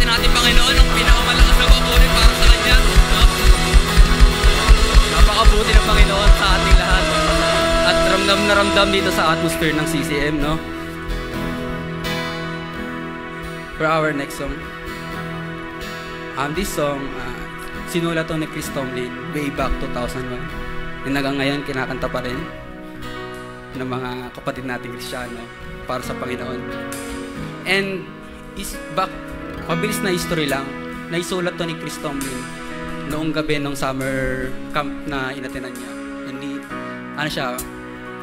natin ating Panginoon ang pinakamalakas na papuri para sa Kanya, no? Napakabuti ng Panginoon sa ating lahat. At ramdam na ramdam dito sa atmosphere ng CCM, no? For our next song, this song, sinulat to ni Chris Tomlin way back 2001. And hanggang ngayon, kinakanta pa rin ng mga kapatid nating Kristiyano para sa Panginoon. And mabilis na history lang, naisulat to ni Chris Tomlin noong gabi ng summer camp na inatenan niya. And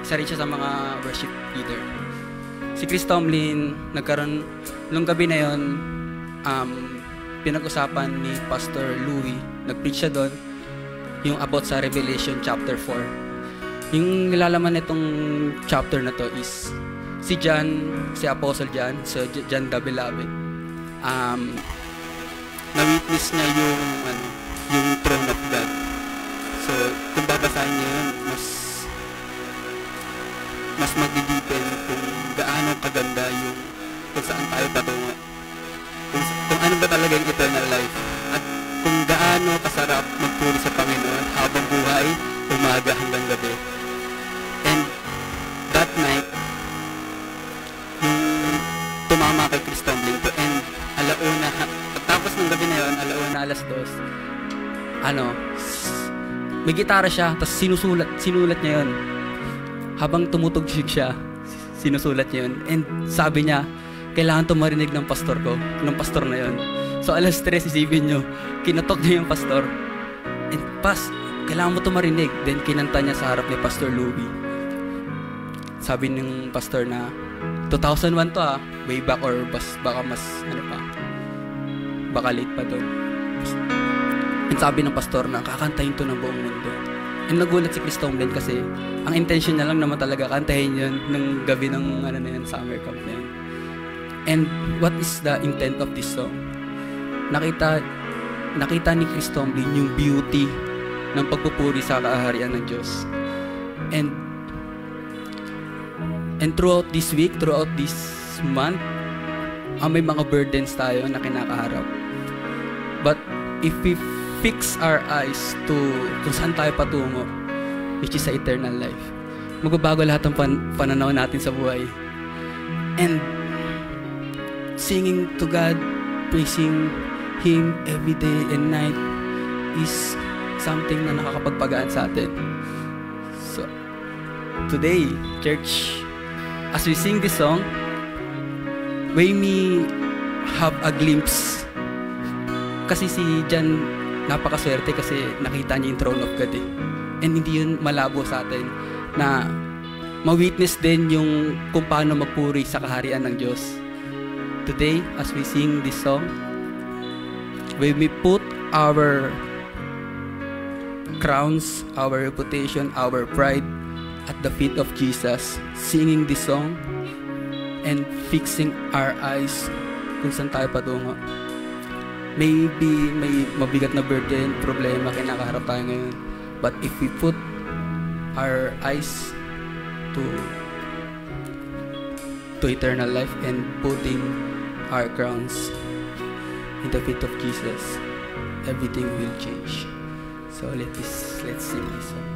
isa rin siya sa mga worship leader. Si Chris Tomlin, nung gabi na yon, pinag-usapan ni Pastor Louie, nag-preach siya doon, yung about sa Revelation chapter 4. Yung nilalaman nitong chapter na to is si Apostle John, so John the Beloved, na-witness niya yung throne of God. So, kung babasahin niyo yun, mas magdideepen kung gaano kaganda yung kung saan tayo patungo. Kung ano ba talaga yung eternal life. At kung gaano kasarap magpuri sa Panginoon habang buhay, umaga hanggang gabi. And that night, yung tumama kay Chris Tomlin to end alauna, tapos ng gabi na yun, alauna, alas 2, may gitara siya, tapos sinulat niya yun. Habang tumutugsig siya, sinusulat niya yun. And sabi niya, kailangan to marinig ng pastor na yun. So alas 3, isipin nyo, kinatok niya yung pastor. And kailangan mo to marinig. Then kinanta niya sa harap ni Pastor Louie. Sabi ng pastor na, 2001 to way back or baka mas, baka late pa doon. And sabi ng pastor na, kakantahin to ng buong mundo. And nagulat si Chris Tomlin kasi ang intention niya lang naman talaga kantahin yun ng gabi ng summer camp na yun. And what is the intent of this song? Nakita ni Chris Tomlin yung beauty ng pagpupuri sa kaharian ng Diyos. And throughout this week, throughout this month, may mga burdens tayo na kinakaharap. But if we fix our eyes to kung saan tayo patungo, which is sa eternal life, magbabago lahat ng pananaw natin sa buhay. And singing to God, praising Him every day and night is something na nakakapagpagaan sa atin. So, today, church, as we sing this song, may me have a glimpse. Kasi si John, napakaswerte kasi nakita niya yung throne of God And hindi yun malabo sa atin na ma-witness din yung kung paano magpuri sa kaharian ng Diyos. Today, as we sing this song, we put our crowns, our reputation, our pride at the feet of Jesus, singing this song and fixing our eyes kung saan tayo patungo. Maybe may mabigat na burden, problema, kinakaharap tayo ngayon. But if we put our eyes to eternal life and putting our crowns in the feet of Jesus, everything will change. So let's sing this song.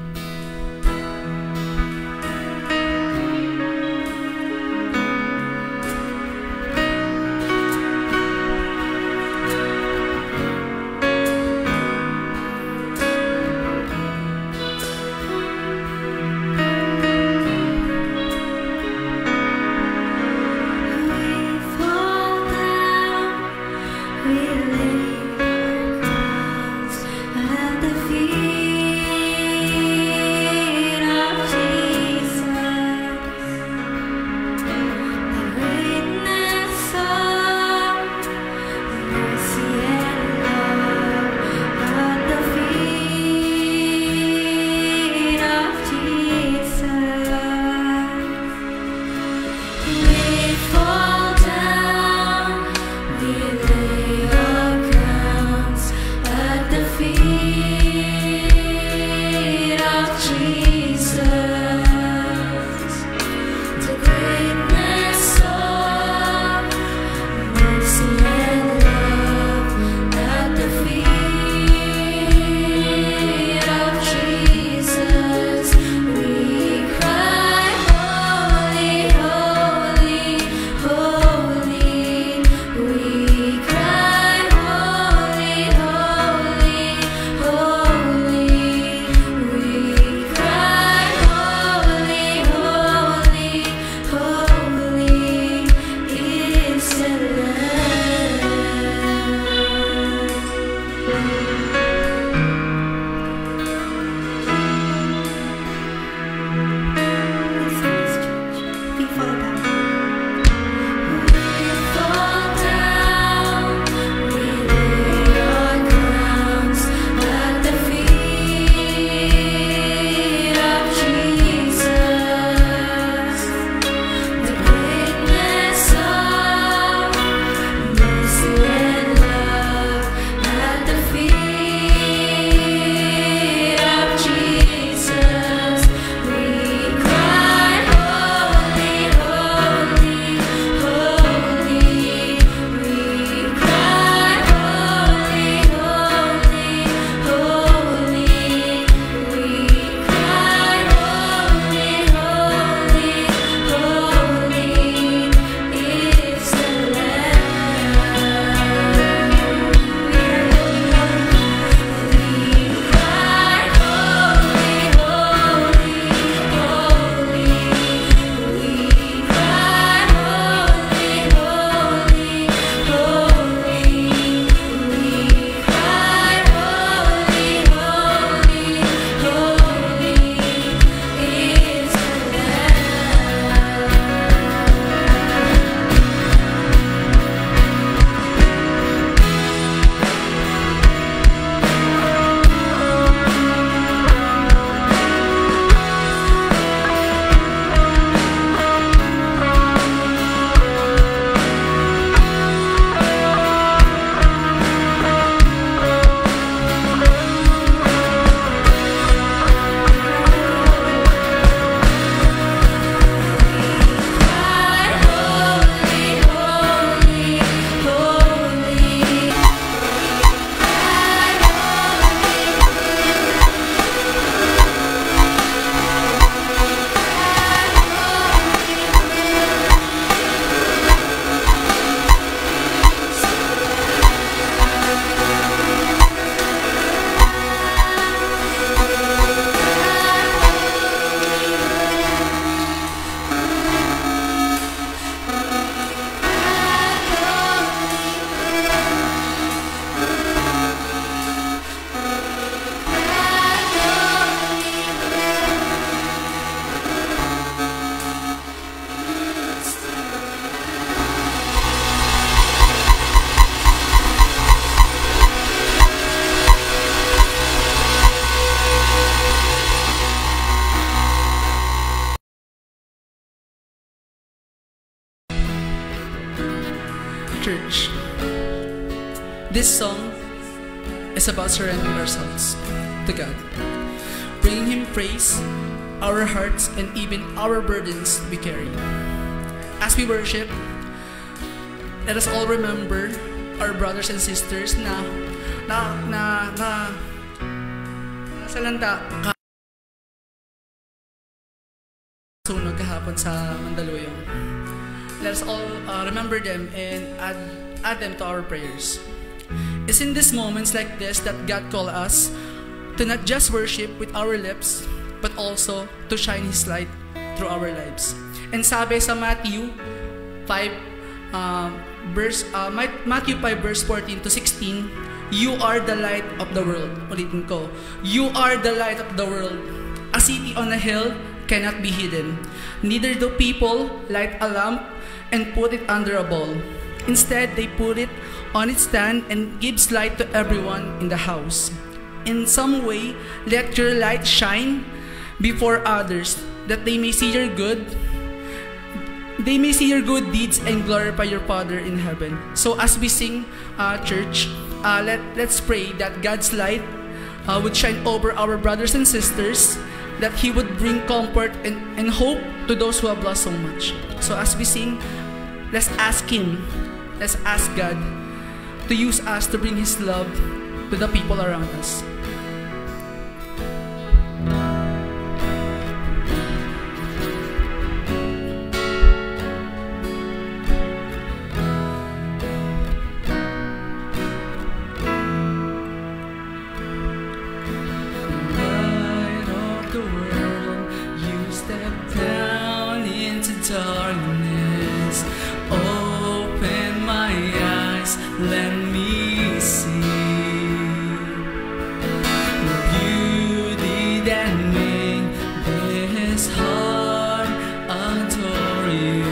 Greatness of mercy and love. church, this song is about surrendering ourselves to God, bringing Him praise, our hearts, and even our burdens we carry. As we worship, let us all remember our brothers and sisters na sa landa sunog kahapon sa Mandaluyong. Let us all remember them and add them to our prayers. It's in these moments like this that God calls us to not just worship with our lips, but also to shine His light through our lives. And sabi sa Matthew 5 verse 14 to 16, you are the light of the world. Ulitin ko. You are the light of the world. A city on a hill cannot be hidden. Neither do people light a lamp and put it under a bowl. Instead, they put it on its stand and gives light to everyone in the house. In some way, let your light shine before others, that they may see your good deeds and glorify your Father in heaven. So as we sing, church, let's pray that God's light would shine over our brothers and sisters, that He would bring comfort and hope to those who have lost so much. So as we sing, let's ask God to use us to bring His love to the people around us. Darkness, open my eyes, let me see the beauty that made this heart adore you.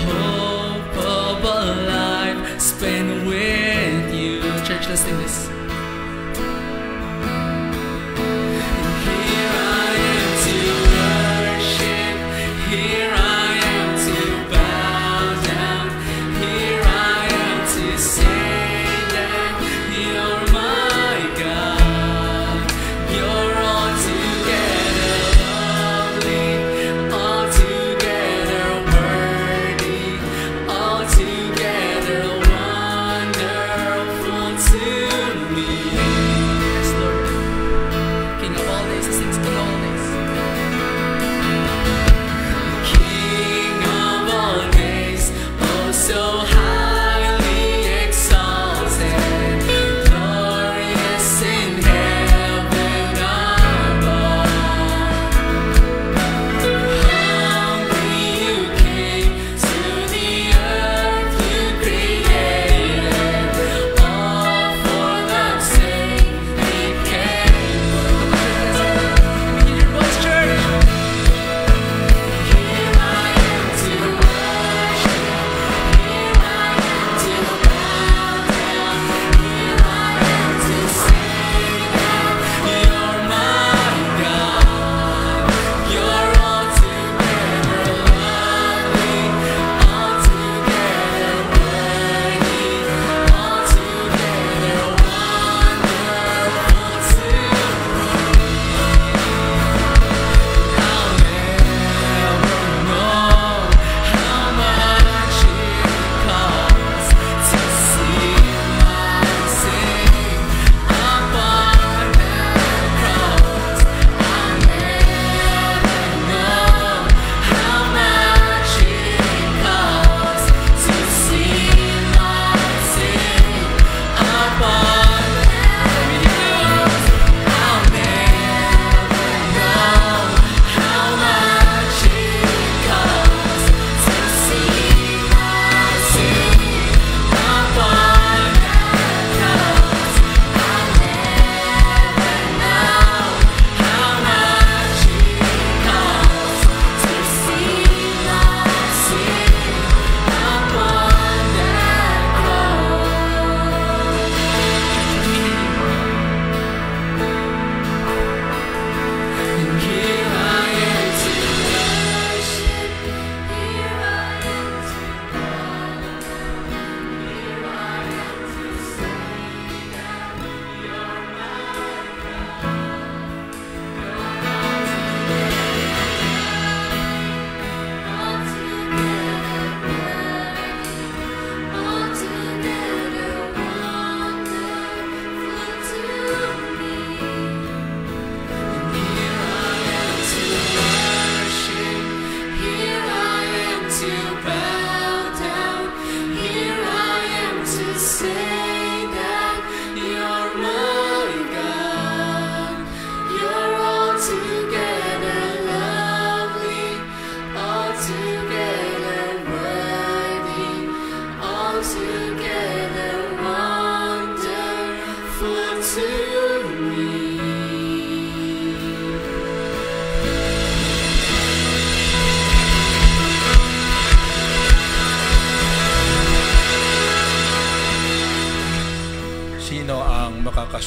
Hope of a life spent with you. Church, let's sing this. Together wonderful to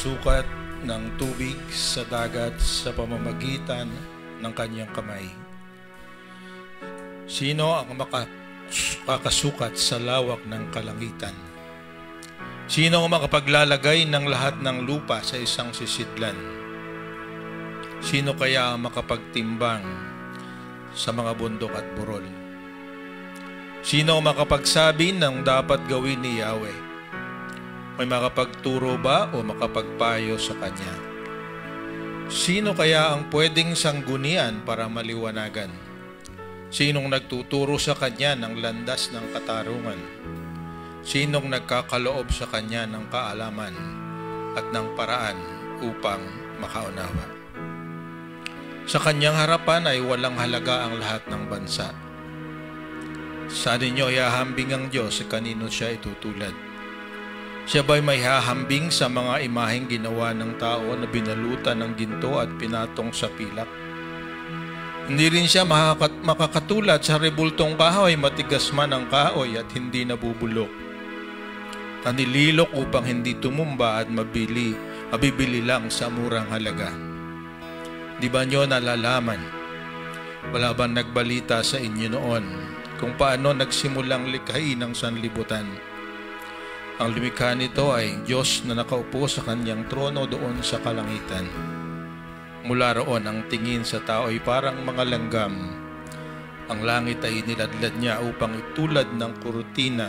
nakasukat ng tubig sa dagat sa pamamagitan ng kanyang kamay. Sino ang makakasukat sa lawak ng kalangitan? Sino ang makapaglalagay ng lahat ng lupa sa isang sisidlan? Sino kaya ang makapagtimbang sa mga bundok at burol? Sino ang makapagsabi ng dapat gawin ni Yahweh? May makapagturo ba o makapagpayo sa Kanya? Sino kaya ang pwedeng sanggunian para maliwanagan? Sinong nagtuturo sa Kanya ng landas ng katarungan? Sinong nagkakaloob sa Kanya ng kaalaman at ng paraan upang makaunawa? Sa Kanyang harapan ay walang halaga ang lahat ng bansa. Saan ninyo ihahambing ang Diyos sa kanino siya itutulad? Siya ba'y may hahambing sa mga imaheng ginawa ng tao na binalutan ng ginto at pinatong sa pilak? Hindi rin siya makakatulad sa rebultong kahoy, matigas man ang kahoy at hindi nabubulok. Nanililok upang hindi tumumba at mabibili lang sa murang halaga. Di ba nyo nalalaman? Wala bang nagbalita sa inyo noon kung paano nagsimulang likhain ng sanlibutan? Ang lumikha nito ay Diyos na nakaupo sa kanyang trono doon sa kalangitan. Mula roon ang tingin sa tao ay parang mga langgam. Ang langit ay niladlad niya upang itulad ng kurtina,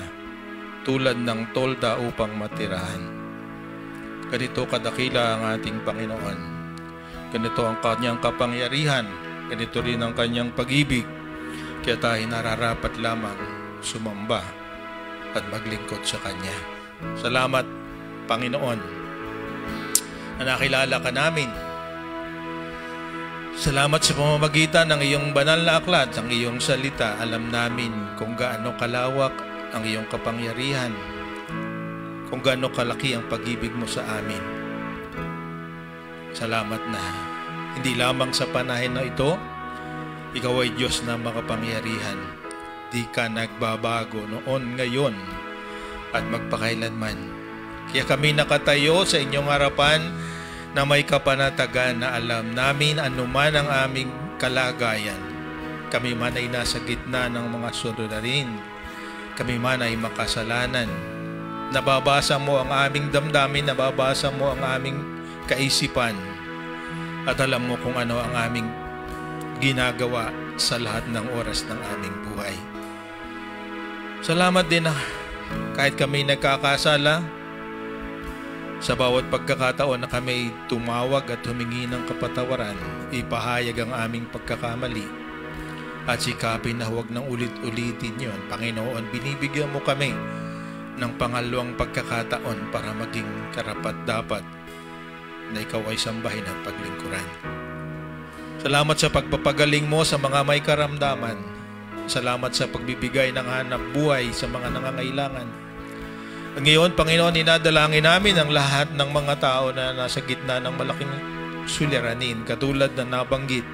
tulad ng tolda upang matirahan. Ganito kadakila ang ating Panginoon. Ganito ang kanyang kapangyarihan. Ganito rin ang kanyang pag-ibig. Kaya tayo nararapat lamang sumamba at maglingkod sa Kanya. Salamat, Panginoon, na nakilala ka namin. Salamat sa pamamagitan ng iyong banal na aklat, ang iyong salita. Alam namin kung gaano kalawak ang iyong kapangyarihan, kung gaano kalaki ang pag-ibig mo sa amin. Salamat na hindi lamang sa panahon na ito, ikaw ay Diyos na makapangyarihan. Di ka nagbabago noon, ngayon, at magpakailanman. Kaya kami nakatayo sa inyong harapan na may kapanatagan na alam namin anuman ang aming kalagayan. Kami man ay nasa gitna ng mga suliranin. Kami man ay makasalanan. Nababasa mo ang aming damdamin, nababasa mo ang aming kaisipan. At alam mo kung ano ang aming ginagawa sa lahat ng oras ng aming buhay. Salamat din na kahit kami nagkakasala, sa bawat pagkakataon na kami tumawag at humingi ng kapatawaran, ipahayag ang aming pagkakamali at sikapin na huwag nang ulit-ulitin yon. Panginoon, binibigyan mo kami ng pangalawang pagkakataon para maging karapat-dapat na ikaw ay sambahin at paglingkuran. Salamat sa pagpapagaling mo sa mga may karamdaman. Salamat sa pagbibigay ng hanap buhay sa mga nangangailangan. Ngayon, Panginoon, inadalangin namin ang lahat ng mga tao na nasa gitna ng malaking suliranin, katulad na nabanggit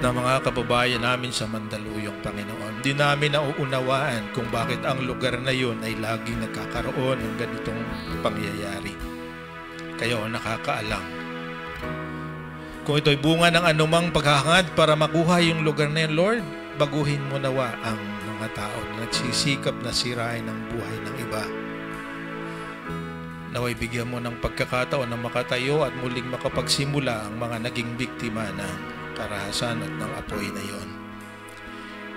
ng mga kababayan namin sa Mandaluyong, Panginoon. Di namin nauunawaan kung bakit ang lugar na yun ay laging nagkakaroon ng ganitong pangyayari. Kayo nakakaalam. Kung ito'y bunga ng anumang paghahangad para makuha yung lugar na yun, Lord, baguhin mo nawa ang mga tao na nagsisikap na sirain ang buhay ng iba. Naway bigyan mo ng pagkakataon na makatayo at muling makapagsimula ang mga naging biktima ng karahasan at ng apoy na yon.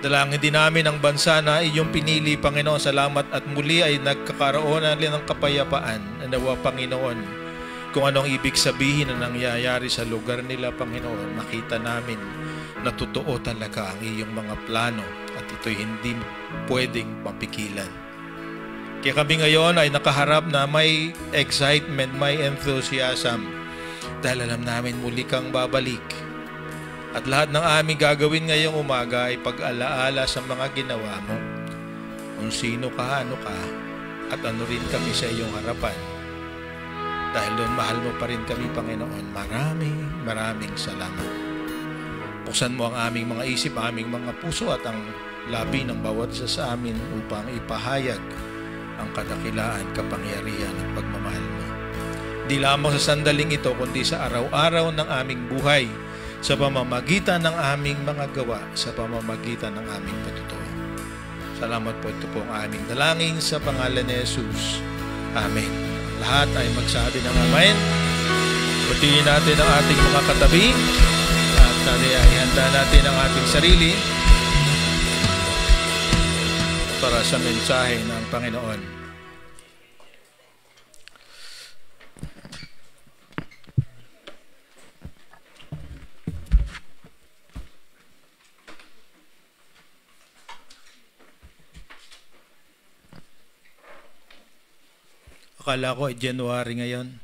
Dalangin din namin ang bansa na iyong pinili, Panginoon. Salamat at muli ay nagkakaroon ng kapayapaan. Nawa, Panginoon, kung anong ibig sabihin na nangyayari sa lugar nila, Panginoon, makita namin na totoo talaga ang iyong mga plano at ito'y hindi pwedeng mapigilan. Kaya kami ngayon ay nakaharap na may excitement, may enthusiasm dahil alam namin muli kang babalik. At lahat ng aming gagawin ngayong umaga ay pag-alaala sa mga ginawa mo. Kung sino ka, ano ka, at ano rin kami sa iyong harapan. Dahil doon mahal mo pa rin kami, Panginoon. Maraming salamat. Buksan mo ang aming mga isip, aming mga puso at ang labi ng bawat isa sa amin upang ipahayag ang kadakilaan, kapangyarihan at pagmamahal mo. Di lamang sa sandaling ito, kundi sa araw-araw ng aming buhay, sa pamamagitan ng aming mga gawa, sa pamamagitan ng aming patutuo. Salamat po. Ito po ang aming dalangin sa pangalan ni Jesus. Amen. Lahat ay magsabi ng amen. Batiin natin ang ating mga katabi at ihanda natin ang ating sarili para sa mensahe ng Panginoon. Akala ko January ngayon.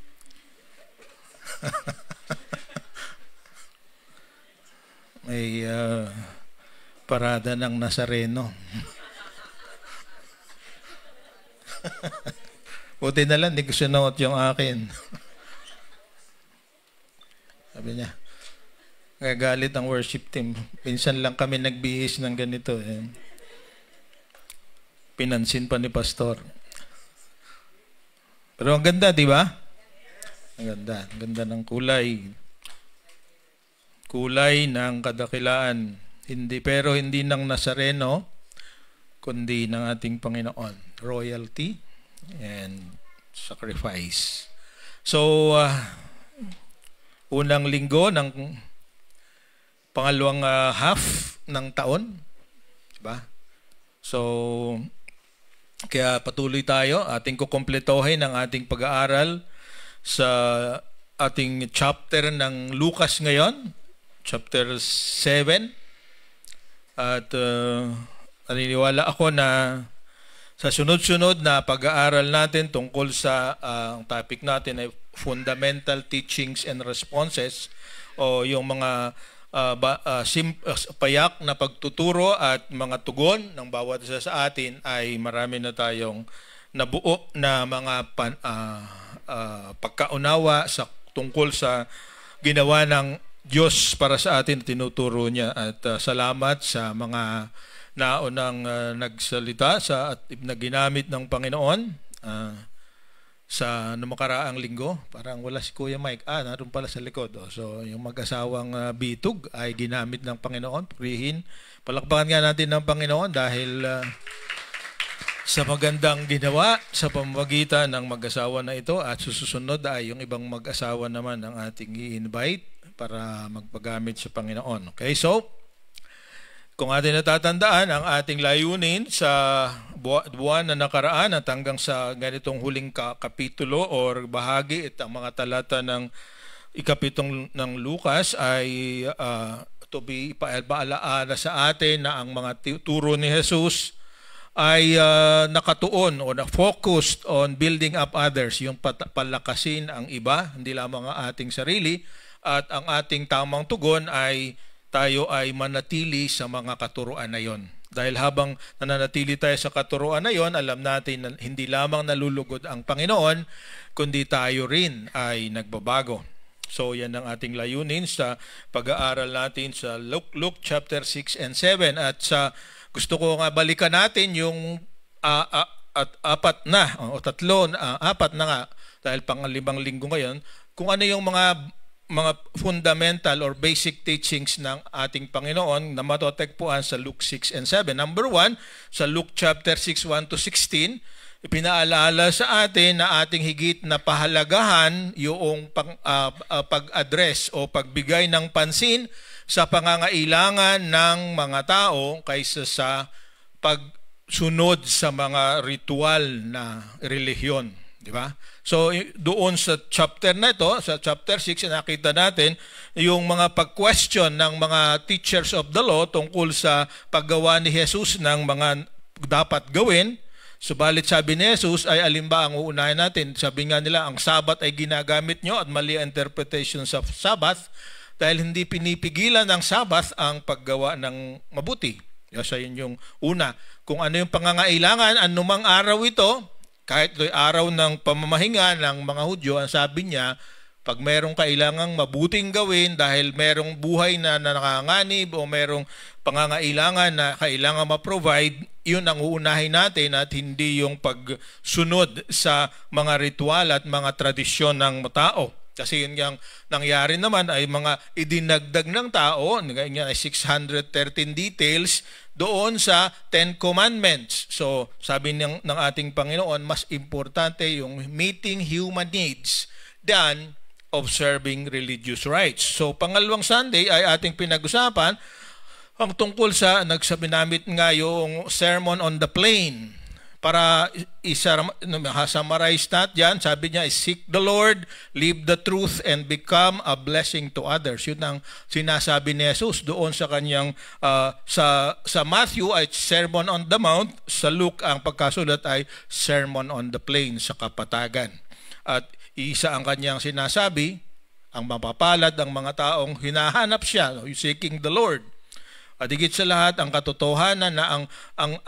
May parada ng Nazareno. Buti na lang, hindi ko sinuot yung akin. Sabi niya, gagalit ang worship team. Minsan lang kami nagbihis ng ganito. Pinansin pa ni pastor. Pero ang ganda, di ba? Ang ganda. Ang ganda ng kulay. Kulay ng kadakilaan. Pero hindi ng Nazareno, kundi ng ating Panginoon. Royalty and sacrifice. So, unang linggo ng pangalawang half ng taon. Diba? So, kaya patuloy tayo, ating kukumpletohin ang ating pag-aaral sa ating chapter ng Lucas ngayon, chapter 7. At naniniwala ako na sa sunod-sunod na pag-aaral natin tungkol sa ang topic natin ay fundamental teachings and responses o yung mga payak na pagtuturo at mga tugon ng bawat isa sa atin ay marami na tayong nabuo na mga pagkaunawa sa tungkol sa ginawa ng Diyos para sa atin, tinuturo niya. At salamat sa mga naunang nagsalita at na ginamit ng Panginoon sa namakaraang linggo. Parang wala si Kuya Mike. Naroon pala sa likod. So, yung mag-asawang bitug ay ginamit ng Panginoon. Purihin. Palakpakan nga natin ng Panginoon dahil sa magandang ginawa sa pamamagitan ng mag-asawa na ito at susunod ay yung ibang mag-asawa naman ang ating i-invite para magpagamit sa Panginoon. Okay, so, kung atin natatandaan, ang ating layunin sa buwan na nakaraan at hanggang sa ganitong huling kapitulo or bahagi at ang mga talata ng ikapitong ng Lucas ay to be paalaala sa atin na ang mga turo ni Jesus ay nakatuon o na-focused on building up others, yung palakasin ang iba, hindi lamang ang ating sarili, at ang ating tamang tugon ay tayo ay manatili sa mga katuruan na yon. Dahil habang nananatili tayo sa katuruan na yon, alam natin na hindi lamang nalulugod ang Panginoon, kundi tayo rin ay nagbabago. So yan ang ating layunin sa pag-aaral natin sa Luke chapter 6 and 7. At sa gusto ko nga balikan natin yung apat na nga, dahil pang-5 linggo ngayon, kung ano yung mga fundamental or basic teachings ng ating Panginoon na matotekpuan sa Luke 6 and 7. Number 1, sa Luke chapter 6, 1 to 16, ipinaalala sa atin na ating higit na pahalagahan yung pag-address o pagbigay ng pansin sa pangangailangan ng mga tao kaysa sa pagsunod sa mga ritual na relihiyon. Di ba? So, doon sa chapter na ito, sa chapter 6, nakita natin yung mga pag-question ng mga teachers of the law tungkol sa paggawa ni Jesus ng mga dapat gawin. Subalit sabi ni Jesus ay alin ba ang uunahin natin? Sabi nga nila, ang Sabat ay ginagamit nyo at mali ang interpretation sa Sabbath dahil hindi pinipigilan ng Sabbath ang paggawa ng mabuti. Sa yun yung una. Kung ano yung pangangailangan, anumang araw ito, kahit ito'y araw ng pamamahinga ng mga Hudyo, ang sabi niya, Pag merong kailangang mabuting gawin dahil merong buhay na nanganganib o merong pangangailangan na kailangan ma-provide, yun ang uunahin natin at hindi yung pagsunod sa mga ritual at mga tradisyon ng tao. Kasi yun yung nangyari naman ay mga idinagdag ng tao, ganyan ay 613 details doon sa 10 Commandments. So sabi ng ating Panginoon, mas importante yung meeting human needs than observing religious rites. So pangalawang Sunday ay ating pinag-usapan ang tungkol sa, nagsabinamit nga yung Sermon on the Plain. Para summarize natin, sabi niya, seek the Lord, live the truth, and become a blessing to others. Yun ang sinasabi ni Jesus doon sa kanyang, sa Matthew ay Sermon on the Mount, sa Luke ang pagkasulat ay Sermon on the Plain, sa kapatagan. At isa ang kanyang sinasabi, ang mapapalad ang mga taong hinahanap siya, seeking the Lord. At higit sa lahat ang katotohanan na ang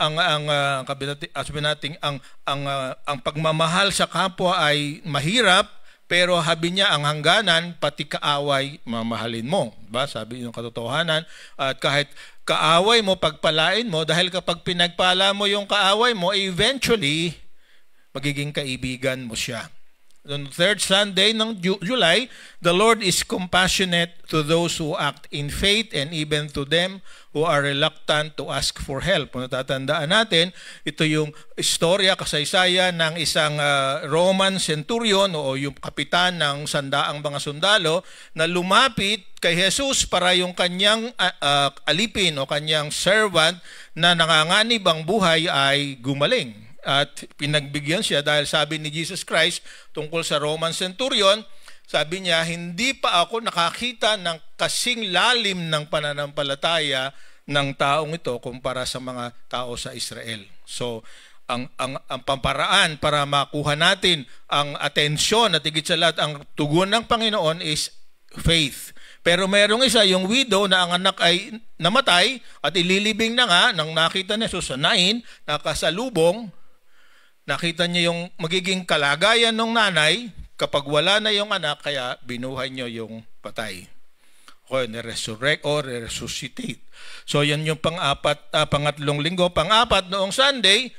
pagmamahal sa kapwa ay mahirap, pero habi niya ang hangganan pati kaaway mamahalin mo. Ba? Sabi yung katotohanan. At kahit kaaway mo, pagpalain mo, dahil kapag pinagpala mo yung kaaway mo, eventually magiging kaibigan mo siya. On the third Sunday ng July, the Lord is compassionate to those who act in faith and even to them who are reluctant to ask for help. Kung natatandaan natin, ito yung istorya, kasaysayan ng isang Roman centurion o yung kapitan ng sandaang mga sundalo na lumapit kay Jesus para yung kanyang alipin o kanyang servant na nanganganib ang buhay ay gumaling. At pinagbigyan siya dahil sabi ni Jesus Christ tungkol sa Roman centurion, sabi niya, hindi pa ako nakakita ng kasing lalim ng pananampalataya ng taong ito kumpara sa mga tao sa Israel. So, ang pamparaan para makuha natin ang atensyon at higit sa lahat ang tugon ng Panginoon is faith. Pero merong isa, yung widow na ang anak ay namatay at ililibing na nga nang nakita ni Jesus sa nain, nakasalubong. Nakita niya yung magiging kalagayan ng nanay kapag wala na yung anak, kaya binuhay niyo yung patay. O ni-resurrect or resuscitate. So yan yung pangatlong linggo. Pang-apat, noong Sunday,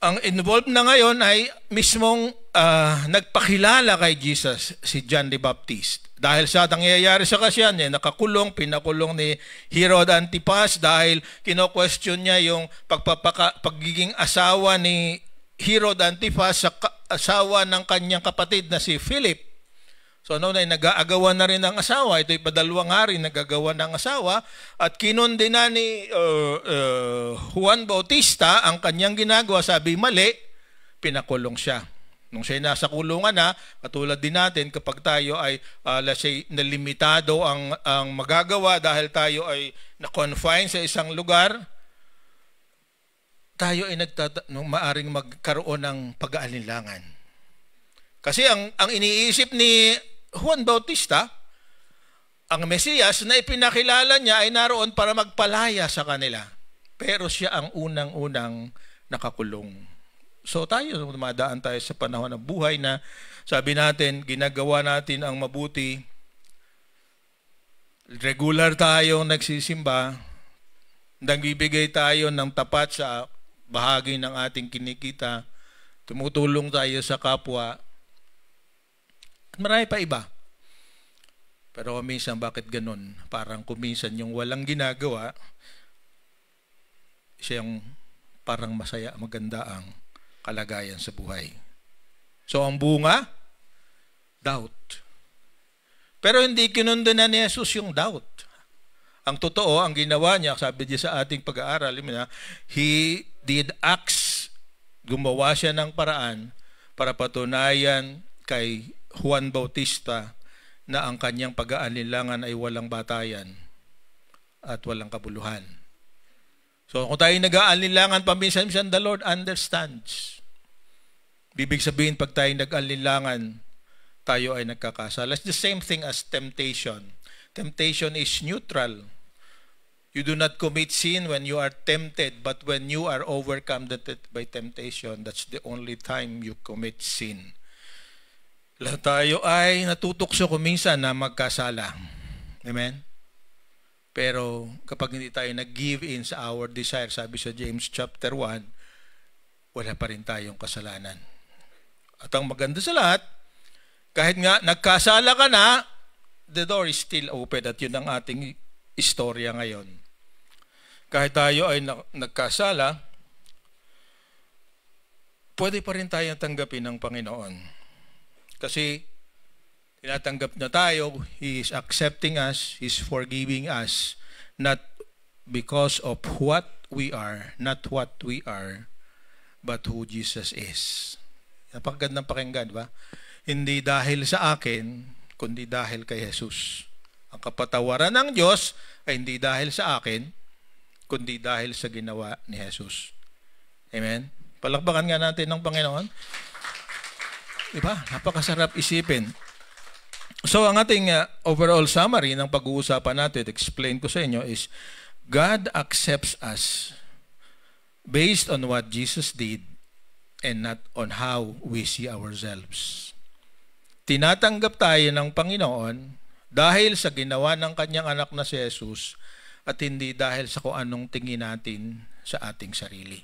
ang involved na ngayon ay mismong nagpakilala kay Jesus, si John the Baptist. Dahil sa nangyayari sa kasyan niya, pinakulong ni Herod Antipas dahil kino-question niya yung pagiging asawa ni Herod Antipas sa asawa ng kanyang kapatid na si Philip. So noon ay nag-aagawan na rin ng asawa. Ito'y padalawang hari nag-aagawa ng asawa. At kinundina ni Juan Bautista ang kanyang ginagawa. Sabi mali, pinakulong siya. Nung siya nasa kulungan na, katulad din natin kapag tayo ay let's say, nalimitado ang magagawa dahil tayo ay na-confine sa isang lugar, tayo ay maaring magkaroon ng pag-aalinlangan. Kasi ang iniisip ni Juan Bautista, ang Mesiyas na ipinakilala niya ay naroon para magpalaya sa kanila. Pero siya ang unang-unang nakakulong. So tayo, dumadaan tayo sa panahon ng buhay na sabi natin, ginagawa natin ang mabuti, regular tayong nagsisimba, nagbibigay tayo ng tapat sa bahagi ng ating kinikita, tumutulong tayo sa kapwa, at marami pa iba. Pero minsan bakit ganun? Parang kuminsan yung walang ginagawa, siyang parang masaya, maganda ang kalagayan sa buhay. So ang bunga, doubt. Pero hindi kinundana ni Jesus yung doubt. Ang totoo, ang ginawa niya, sabi niya sa ating pag-aaral, he did acts, gumawa siya ng paraan para patunayan kay Juan Bautista na ang kanyang pag-aalinlangan ay walang batayan at walang kabuluhan. So kung tayo nag-aalinlangan paminsan-minsan, the Lord understands. Bibig sabihin, pag tayo nag-aalinlangan, tayo ay nagkakasala. It's the same thing as temptation. Temptation is neutral. You do not commit sin when you are tempted, but when you are overcome by temptation, that's the only time you commit sin. Lahat tayo ay natutokso kung minsan na magkasala. Amen? Pero kapag hindi tayo nag-give in sa our desire, sabi sa James chapter 1, wala pa rin tayong kasalanan. At ang maganda sa lahat, kahit nga nagkasala ka na, the door is still open. At yun ang ating istorya ngayon. Kahit tayo ay nagkasala, pwede pa rin tayong tanggapin ng Panginoon. Kasi tinatanggap na tayo, He is accepting us, He is forgiving us, not because of what we are, not what we are, but who Jesus is. Napakagandang pakinggan, ba? Hindi dahil sa akin, kundi dahil kay Jesus. Ang kapatawaran ng Diyos ay hindi dahil sa akin, kundi dahil sa ginawa ni Jesus. Amen? Palakpakan nga natin ng Panginoon. Diba? Napakasarap isipin. So, ang ating overall summary ng pag-uusapan natin, explain ko sa inyo, is God accepts us based on what Jesus did and not on how we see ourselves. Tinatanggap tayo ng Panginoon dahil sa ginawa ng kanyang anak na si Jesus at hindi dahil sa kung anong tingin natin sa ating sarili.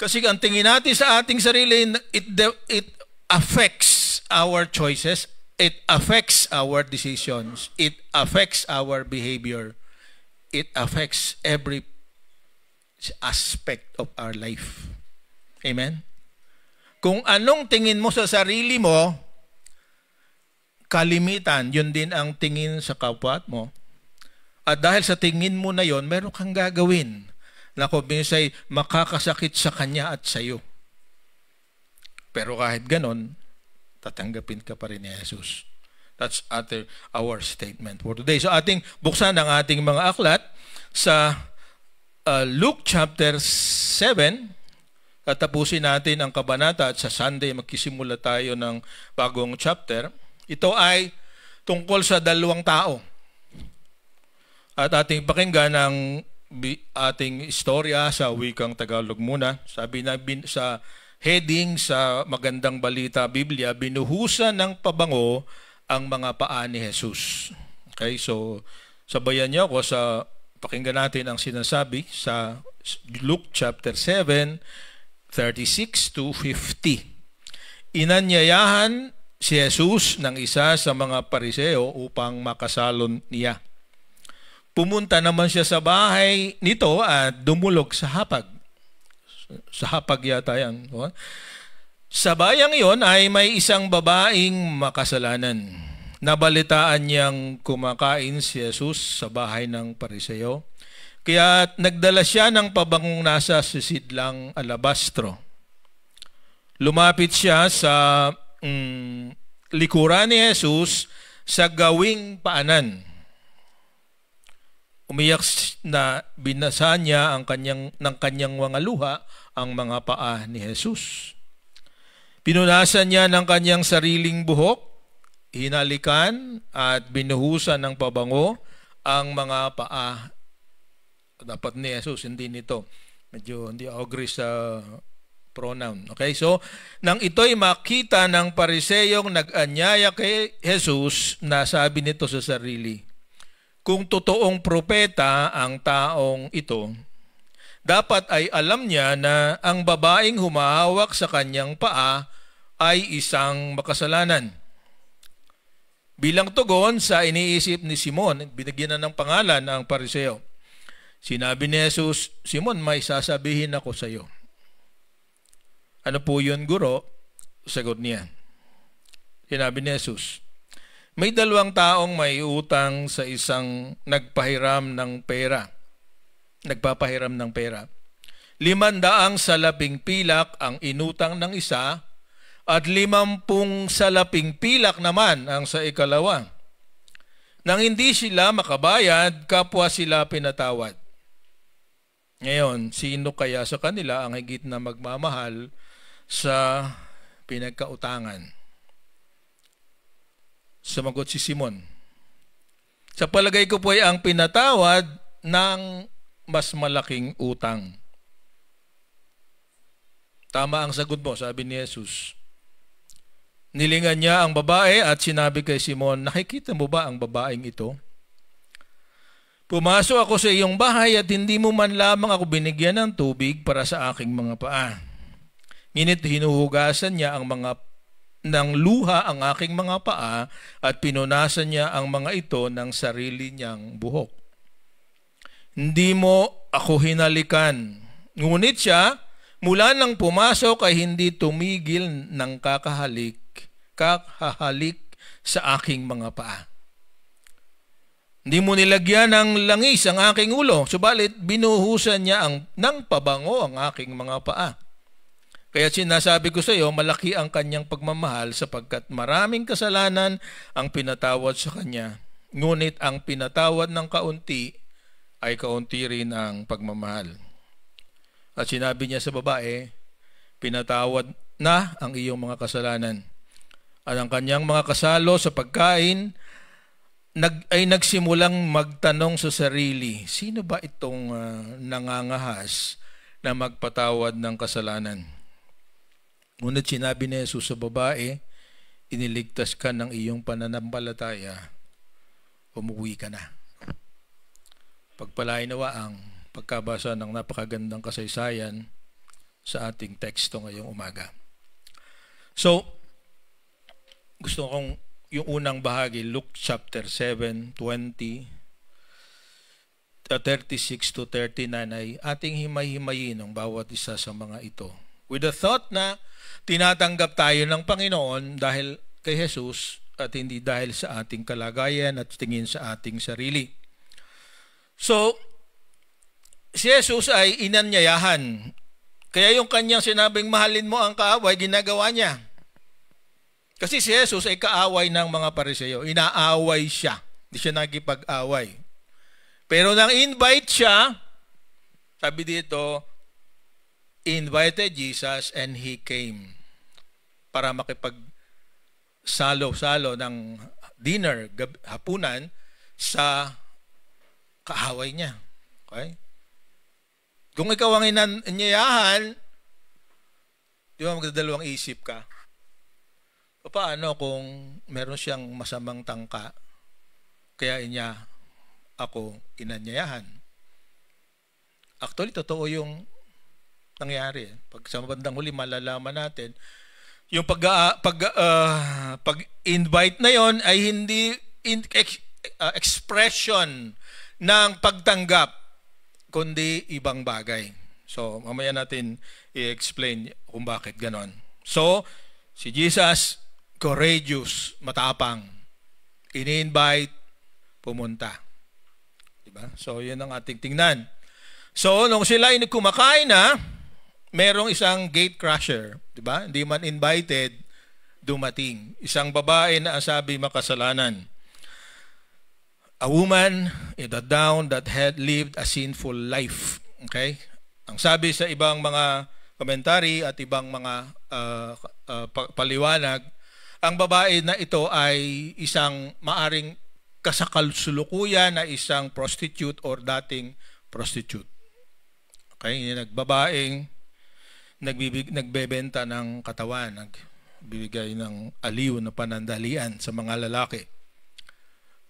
Kasi ang tingin natin sa ating sarili, it affects our choices, it affects our decisions, it affects our behavior, it affects every aspect of our life. Amen? Kung anong tingin mo sa sarili mo, kalimitan, yun din ang tingin sa kapwa mo. At dahil sa tingin mo na yun, meron kang gagawin na kung minsan makakasakit sa kanya at sa iyo. Pero kahit ganon, tatanggapin ka pa rin ni Jesus. That's our statement for today. So ating buksan ang ating mga aklat sa Luke chapter 7. At tapusin natin ang kabanata at sa Sunday magkisimula tayo ng bagong chapter. Ito ay tungkol sa dalawang tao. At ating pakinggan ang ating istorya sa wikang Tagalog muna. Sabi na sa heading sa Magandang Balita Biblia, binuhusan ng pabango ang mga paa ni Jesus. Okay, so sabayan niyo ako sa pakinggan natin ang sinasabi sa Luke chapter 7, 36 to 50. Inanyayahan si Jesus ng isa sa mga Pariseo upang makasalon niya. Pumunta naman siya sa bahay nito at dumulog sa hapag. Sa hapag yata yan. Sa bayang iyon ay may isang babaeng makasalanan. Nabalitaan niyang kumakain si Jesus sa bahay ng Pariseo. Kaya nagdala siya ng pabangong nasa sisidlang alabastro. Lumapit siya sa likuran ni Jesus sa gawing paanan. Umiyak na binasa niya ng kanyang mga luha ang mga paa ni Jesus. Pinunasan niya ng kanyang sariling buhok, hinalikan at binuhusan ng pabango ang mga paa. Dapat ni Jesus, hindi nito. Medyo hindi agree sa pronoun. Okay, so nang ito'y makita ng Pariseyong nag-anyaya kay Jesus, nasabi nito sa sarili, kung totoong propeta ang taong ito, dapat ay alam niya na ang babaeng humahawak sa kanyang paa ay isang makasalanan. Bilang tugon sa iniisip ni Simon, binigyan na ng pangalan ang Pariseo. Sinabi ni Jesus, Simon, may sasabihin ako sa iyo. Ano po yun, guro? Sagot niya. Sinabi ni Jesus, may dalawang taong may utang sa isang nagpapahiram ng pera. 500 salaping pilak ang inutang ng isa at 50 salaping pilak naman ang sa ikalawa. Nang hindi sila makabayad, kapwa sila pinatawad. Ngayon, sino kaya sa kanila ang higit na magmamahal sa pinagkautangan? Sumagot si Simon, sa palagay ko po ay ang pinatawad ng mas malaking utang. Tama ang sagot mo, sabi ni Jesus. Nilingan niya ang babae at sinabi kay Simon, nakikita mo ba ang babaeng ito? Pumasok ako sa iyong bahay at hindi mo man lamang ako binigyan ng tubig para sa aking mga paa. Ngunit hinuhugasan niya ng luha ang aking mga paa at pinunasan niya ang mga ito ng sarili niyang buhok. Hindi mo ako hinalikan. Ngunit siya, mula nang pumasok ay hindi tumigil ng kakahalik sa aking mga paa. Hindi mo nilagyan ng langis ang aking ulo, subalit binuhusan niya ng pabango ang aking mga paa. Kaya sinasabi ko sa iyo, malaki ang kanyang pagmamahal sapagkat maraming kasalanan ang pinatawad sa kanya. Ngunit ang pinatawad ng kaunti ay kaunti rin ang pagmamahal. At sinabi niya sa babae, pinatawad na ang iyong mga kasalanan. At ang kanyang mga kasalo sa pagkain ay nagsimulang magtanong sa sarili, sino ba itong nangangahas na magpatawad ng kasalanan? Ngunit sinabi ni Jesus sa babae, iniligtas ka ng iyong pananampalataya, umuwi ka na. Pagpalain nawa ang pagkabasa ng napakagandang kasaysayan sa ating teksto ngayong umaga. So, gusto kong yung unang bahagi, Luke chapter 7, 36 to 39 ay ating himay-himayin ang bawat isa sa mga ito. With the thought na tinatanggap tayo ng Panginoon dahil kay Jesus at hindi dahil sa ating kalagayan at tingin sa ating sarili. So, si Jesus ay inanyayahan. Kaya yung kanyang sinabing mahalin mo ang kaaway, ginagawa niya. Kasi si Jesus ay kaaway ng mga Pariseo. Inaaway siya. Hindi siya nagipag-away. Pero nang invite siya, sabi dito, invited Jesus and He came para makipag-salo-salo ng dinner, hapunan, sa kaaway niya. Okay? Kung ikaw ang inanyayahan, di ba magdadalawang isip ka? Paano kung meron siyang masamang tangka, kaya niya ako inanyayahan? Actually, totoo yung nangyari. Pag sa bandang huli, malalaman natin, yung pag-invite na yon ay hindi expression ng pagtanggap, kundi ibang bagay. So, mamaya natin i-explain kung bakit ganon. So, si Jesus, courageous, matapang. Ini-invite, pumunta. Diba? So, yun ang ating tingnan. So, nung sila ay kumakain na, merong isang gate crusher. Diba? Hindi man invited, dumating. Isang babae na asabi makasalanan. A woman in the down that had lived a sinful life. Okay? Ang sabi sa ibang mga komentary at ibang mga paliwanag, ang babae na ito ay isang maaring kasakalsulukuyan na isang prostitute or dating prostitute. Okay? Nagbabaeng nagbebenta ng katawan, nagbibigay ng aliw na panandalian sa mga lalaki.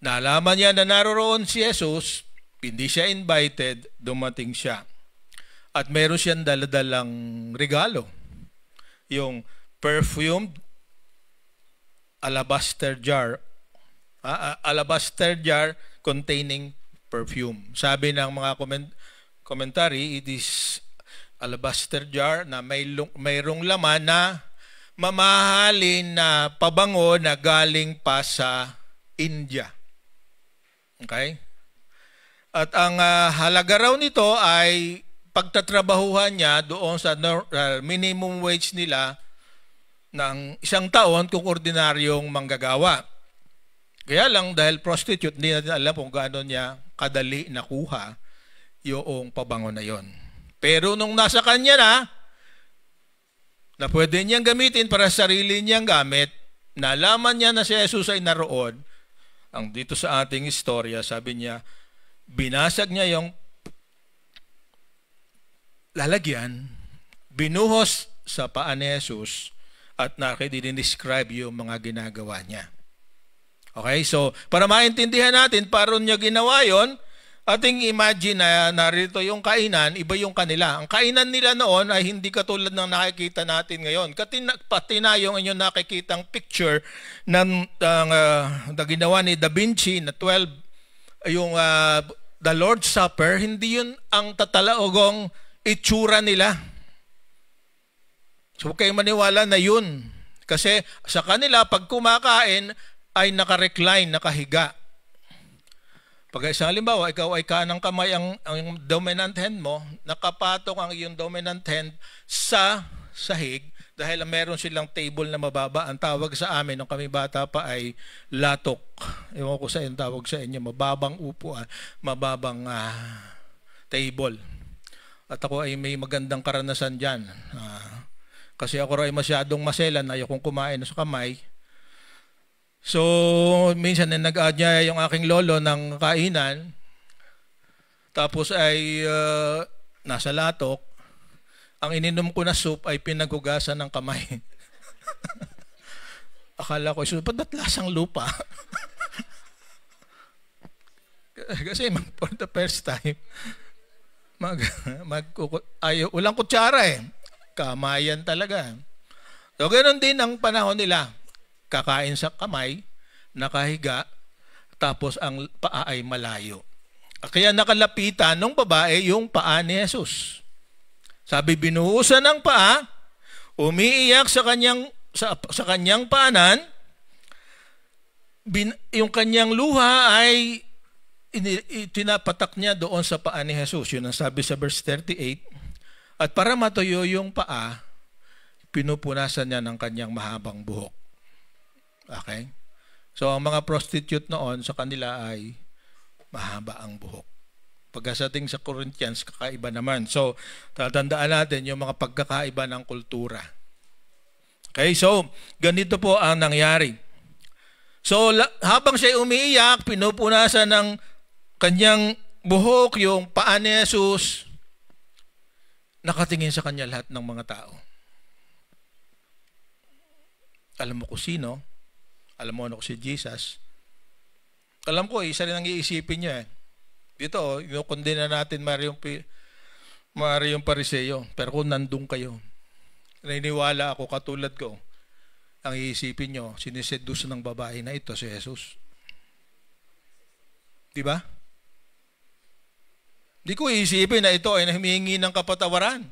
Nalaman niya na naroon si Jesus, hindi siya invited, dumating siya. At meron siyang daladalang regalo. Yung perfumed alabaster jar containing perfume. Sabi ng mga commentary, it is alabaster jar na mayroong laman na mamahalin na pabango na galing pa sa India. Okay? At ang halaga raw nito ay pagtatrabahuhan niya doon sa minimum wage nila ng isang taon kung ordinaryong manggagawa. Kaya lang dahil prostitute, hindi natin alam kung gaano niya kadali nakuha yung pabango na yon. Pero nung nasa kanya na pwede niyang gamitin para sa sarili niyang gamit, nalaman niya na si Jesus ay naroon. Ang dito sa ating istorya, sabi niya, binasag niya yung lalagyan, binuhos sa paa ni Jesus, at dinidescribe yung mga ginagawa niya. Okay, so para maintindihan natin paano niya ginawa yon, ating imagine na narito yung kainan, iba yung kanila. Ang kainan nila noon ay hindi katulad ng nakikita natin ngayon. Pati na yung inyong nakikitang picture na ginawa ni Da Vinci na 12, yung the Lord's Supper, hindi yun ang tatalaogong itsura nila. So huwag kayong maniwala na yun. Kasi sa kanila, pag kumakain, ay naka-recline, nakahiga. Pag isang halimbawa, ikaw ay kanang kamay ang dominant hand mo, nakapatong ang iyong dominant hand sa sahig dahil meron silang table na mababa. Ang tawag sa amin nung kami bata pa ay latok. Ewan ko sa inyo, tawag sa inyo, mababang upuan, mababang table. At ako ay may magandang karanasan dyan. Kasi ako ay masyadong maselan, ayokong kumain sa kamay. So, minsan nag-aanyaya yung aking lolo ng kainan, tapos ay nasa latok, ang ininom ko na soup ay pinaghugasan ng kamay. Akala ko, ba't lasang lupa? Kasi for the first time, walang kutsara eh. Kamayan talaga. So, ganoon din ang panahon nila. Kakain sa kamay, nakahiga, tapos ang paa ay malayo. Kaya nakalapitan ng babae yung paa ni Jesus. Sabi, binuhusan ng paa, umiiyak sa kanyang paanan, yung kanyang luha ay tinapatak niya doon sa paa ni Jesus. Yun ang sabi sa verse 38. At para matuyo yung paa, pinupunasan niya ng kanyang mahabang buhok. Okay? So, ang mga prostitute noon sa kanila ay mahaba ang buhok. Pagkasating sa Corinthians, kakaiba naman. So, tatandaan natin yung mga pagkakaiba ng kultura. Okay? So, ganito po ang nangyari. So, habang siya umiiyak, pinupunasan ng kanyang buhok, yung paa ni Jesus, nakatingin sa kanya lahat ng mga tao. Alam mo ko sino? Alam mo ano ko si Jesus? Alam ko, isa rin ang iisipin niya eh. Dito, inukundina natin yung Pariseo. Pero kung nandun kayo, naniniwala ako, katulad ko, ang iisipin nyo, siniseduce ng babae na ito, si Jesus. Diba? Di ko iisipin na ito ay humihingi ng kapatawaran.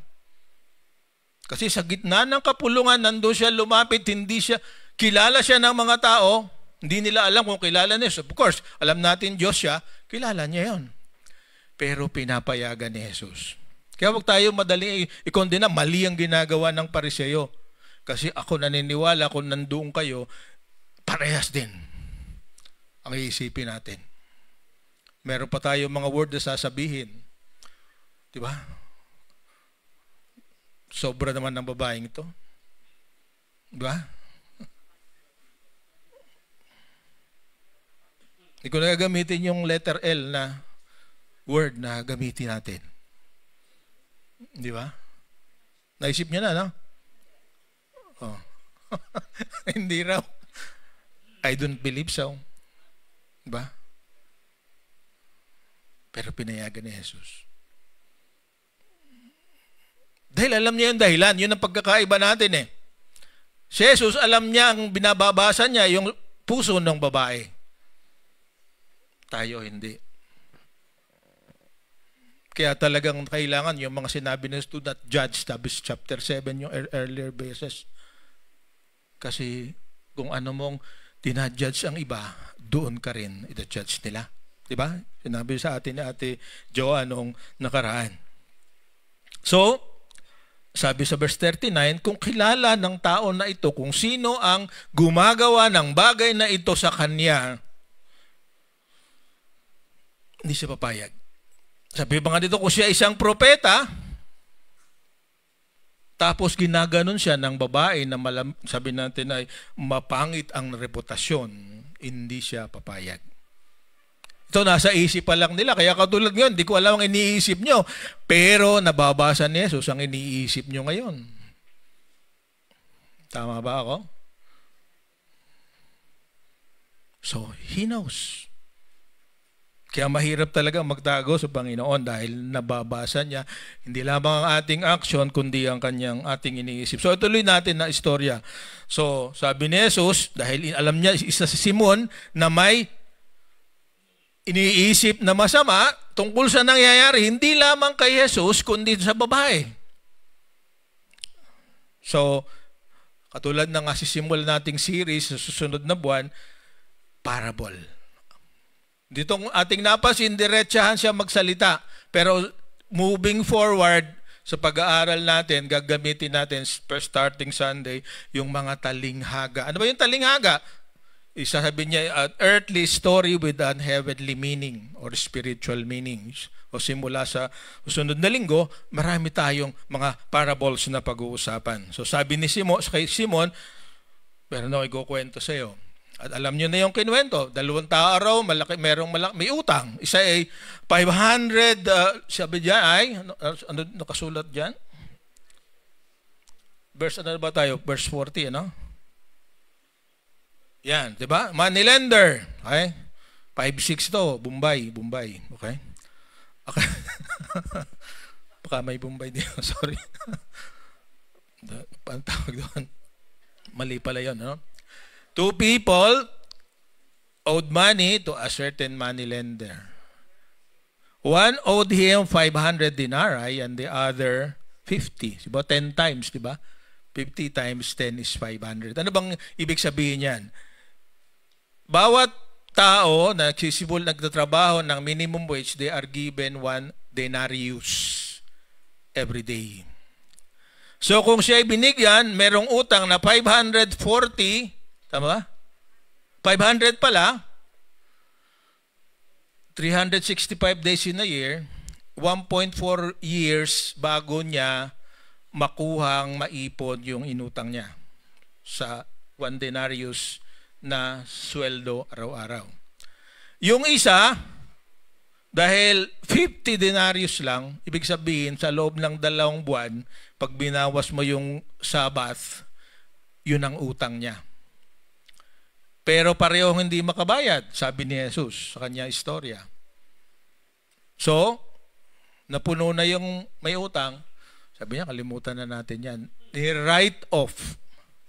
Kasi sa gitna ng kapulungan, nandun siya lumapit, kilala siya ng mga tao, hindi nila alam kung kilala niya. Of course, alam natin Diyos siya, kilala niya yon. Pero pinapayagan ni Jesus. Kaya huwag tayo madali ikondena, mali ang ginagawa ng Pariseo. Kasi ako naniniwala kung nandoon kayo, parehas din ang iisipin natin. Meron pa tayo mga word na sasabihin. Diba? Sobra naman ng babaeng ito. Diba? Hindi ko na gagamitin yung letter L na word na gamitin natin. Di ba? Naisip niya na, no? Oh. Hindi raw. I don't believe so. Di ba? Pero pinayagan ni Jesus. Dahil alam niya yung dahilan. Yun ang pagkakaiba natin eh. Si Jesus, alam niya, ang binababasa niya, yung puso ng babae. Tayo hindi. Kaya talagang kailangan yung mga sinabi na do not judge, sabi sa chapter 7 yung earlier verses. Kasi kung ano mong tinadjudge ang iba, doon ka rin ita-judge nila. Diba? Sinabi sa atin ni Ate Joa noong nakaraan. So, sabi sa verse 39, kung kilala ng tao na ito, kung sino ang gumagawa ng bagay na ito sa kanya, hindi siya papayag. Sabi ba nga dito, kung siya isang propeta, tapos ginaganon siya ng babae na sabi natin ay mapangit ang reputasyon, hindi siya papayag. Ito nasa isip pa lang nila. Kaya katulad ngayon, hindi ko alam ang iniisip nyo. Pero nababasa ni Jesus ang iniisip nyo ngayon. Tama ba ako? So, He knows. Kaya mahirap talaga magtago sa Panginoon dahil nababasa niya hindi lamang ang ating action kundi ang kanyang ating iniisip. So ituloy natin na istorya. So sabi ni Jesus, dahil alam niya isa si Simon na may iniisip na masama tungkol sa nangyayari hindi lamang kay Jesus kundi sa babae. So katulad ng asisimula nating series sa susunod na buwan, parable. Ditong ating napasin, diretsahan siya magsalita. Pero moving forward sa pag-aaral natin, gagamitin natin starting Sunday, yung mga talinghaga. Ano ba yung talinghaga? Isasabi niya, an earthly story with an heavenly meaning or spiritual meanings. O simula sa susunod na linggo, marami tayong mga parables na pag-uusapan. So sabi ni kay Simon, pero no, ikukwento sa iyo. At alam niyo na yung kinuwento, 2 tao may utang. Isa ay 500, sabi diyan ay, ano nakasulat diyan? Verse ano ba tayo? Verse 40, ano? Yan, di ba? Money lender. Okay? 5-6 to, Bombay. Okay? Okay. Baka may Bombay din. Sorry. Paano tawag doon? Mali pala yun, no? 2 people owed money to a certain money lender. One owed him 500 denarii and the other 50. Diba? 10 times, di ba? 50 times 10 is 500. Ano bang ibig sabihin yan? Bawat tao na nagtatrabaho ng minimum wage, they are given 1 denarius every day. So kung siya ay binigyan, merong utang na 540, tama ba? 500 pala, 365 days in a year, 1.4 years bago niya makuhang maipon yung inutang niya sa 1 denarius na sweldo araw-araw. Yung isa, dahil 50 denarius lang, ibig sabihin sa loob ng 2 buwan, pag binawas mo yung Sabbath, yun ang utang niya. Pero parehong hindi makabayad, sabi ni Jesus sa kanya istorya. So, napuno na yung may utang, sabi niya, kalimutan na natin yan. Write off.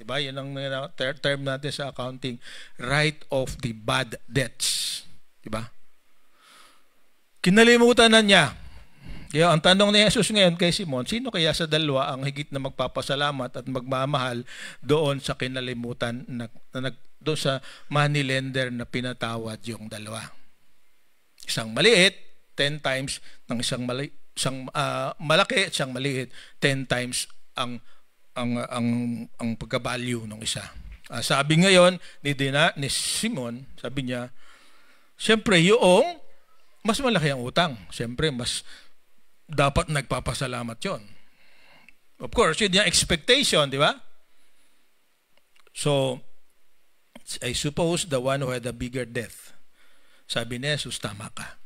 Diba? Yan ang term natin sa accounting. Write off the bad debts. Diba? Kinalimutan na niya. Kaya ang tanong ni Jesus ngayon kay Simon, sino kaya sa dalawa ang higit na magpapasalamat at magmamahal doon sa kinalimutan doon sa money lender na pinatawad yung dalawa? Isang maliit, 10 times ng isang malaki at isang maliit, 10 times ang pagka-value ng isa. Sabi ngayon ni Simon, sabi niya, siyempre yung mas malaki ang utang. Siyempre mas dapat nagpapasalamat yon. Of course, yun yung expectation, di ba? So, I suppose the one who had a bigger death. Sabi ni Jesus, tama ka.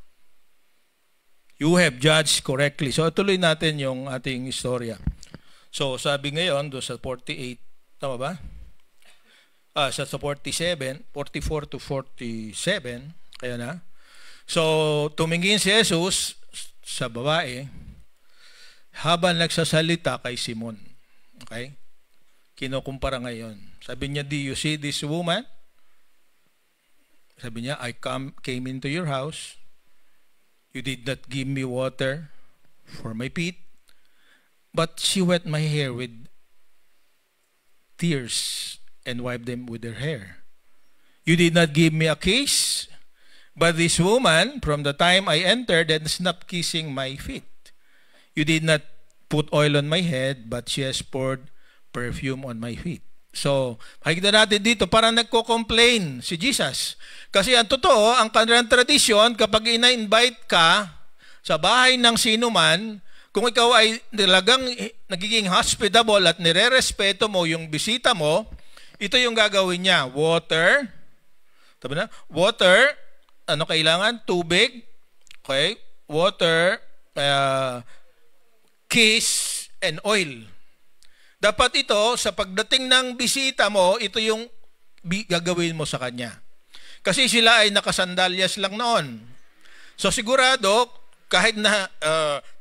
You have judged correctly. So, tuloy natin yung ating istorya. So, sabi ngayon, doon sa 48, tama ba? Sa 47, 44 to 47, kaya na. So, tumingin si Jesus sa babae habang nagsasalita kay Simon. Okay? Kinukumpara ngayon. Sabi niya, do you see this woman? Sabi niya, I came into your house. You did not give me water for my feet, but she wet my hair with tears and wiped them with her hair. You did not give me a kiss, but this woman, from the time I entered, had stopped kissing my feet. You did not put oil on my head, but she has poured perfume on my feet. So, makikita natin dito, parang nagko-complain si Jesus. Kasi ang totoo, ang kanilang tradisyon, kapag ina-invite ka sa bahay ng sino man, kung ikaw ay talagang nagiging hospitable at nire-respeto mo yung bisita mo, ito yung gagawin niya. Water, tabi na? Water, ano kailangan? Tubig, okay? Water, kiss, and oil. Dapat ito, sa pagdating ng bisita mo, ito yung gagawin mo sa kanya. Kasi sila ay nakasandalyas lang noon. So sigurado, kahit na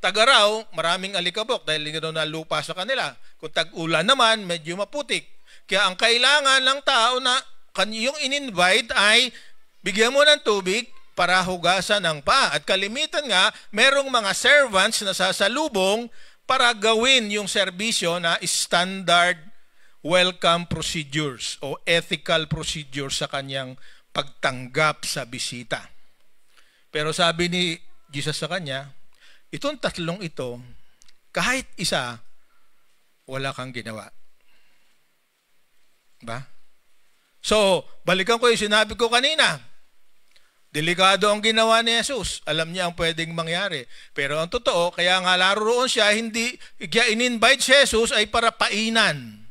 tag-araw, maraming alikabok dahil gano'n na lupa sa kanila. Kung tag-ulan naman, medyo maputik. Kaya ang kailangan ng tao na yung in-invite ay bigyan mo ng tubig para hugasan ang paa. At kalimitan nga, merong mga servants na sasalubong para gawin yung serbisyo na standard welcome procedures o ethical procedures sa kanyang pagtanggap sa bisita. Pero sabi ni Jesus sa kanya, itong tatlong ito, kahit isa, wala kang ginawa. Ba? So, balikan ko yung sinabi ko kanina. Delikado ang ginawa ni Jesus. Alam niya ang pwedeng mangyari. Pero ang totoo, kaya nga laroon siya, hindi, kaya in-invite si Jesus ay para painan.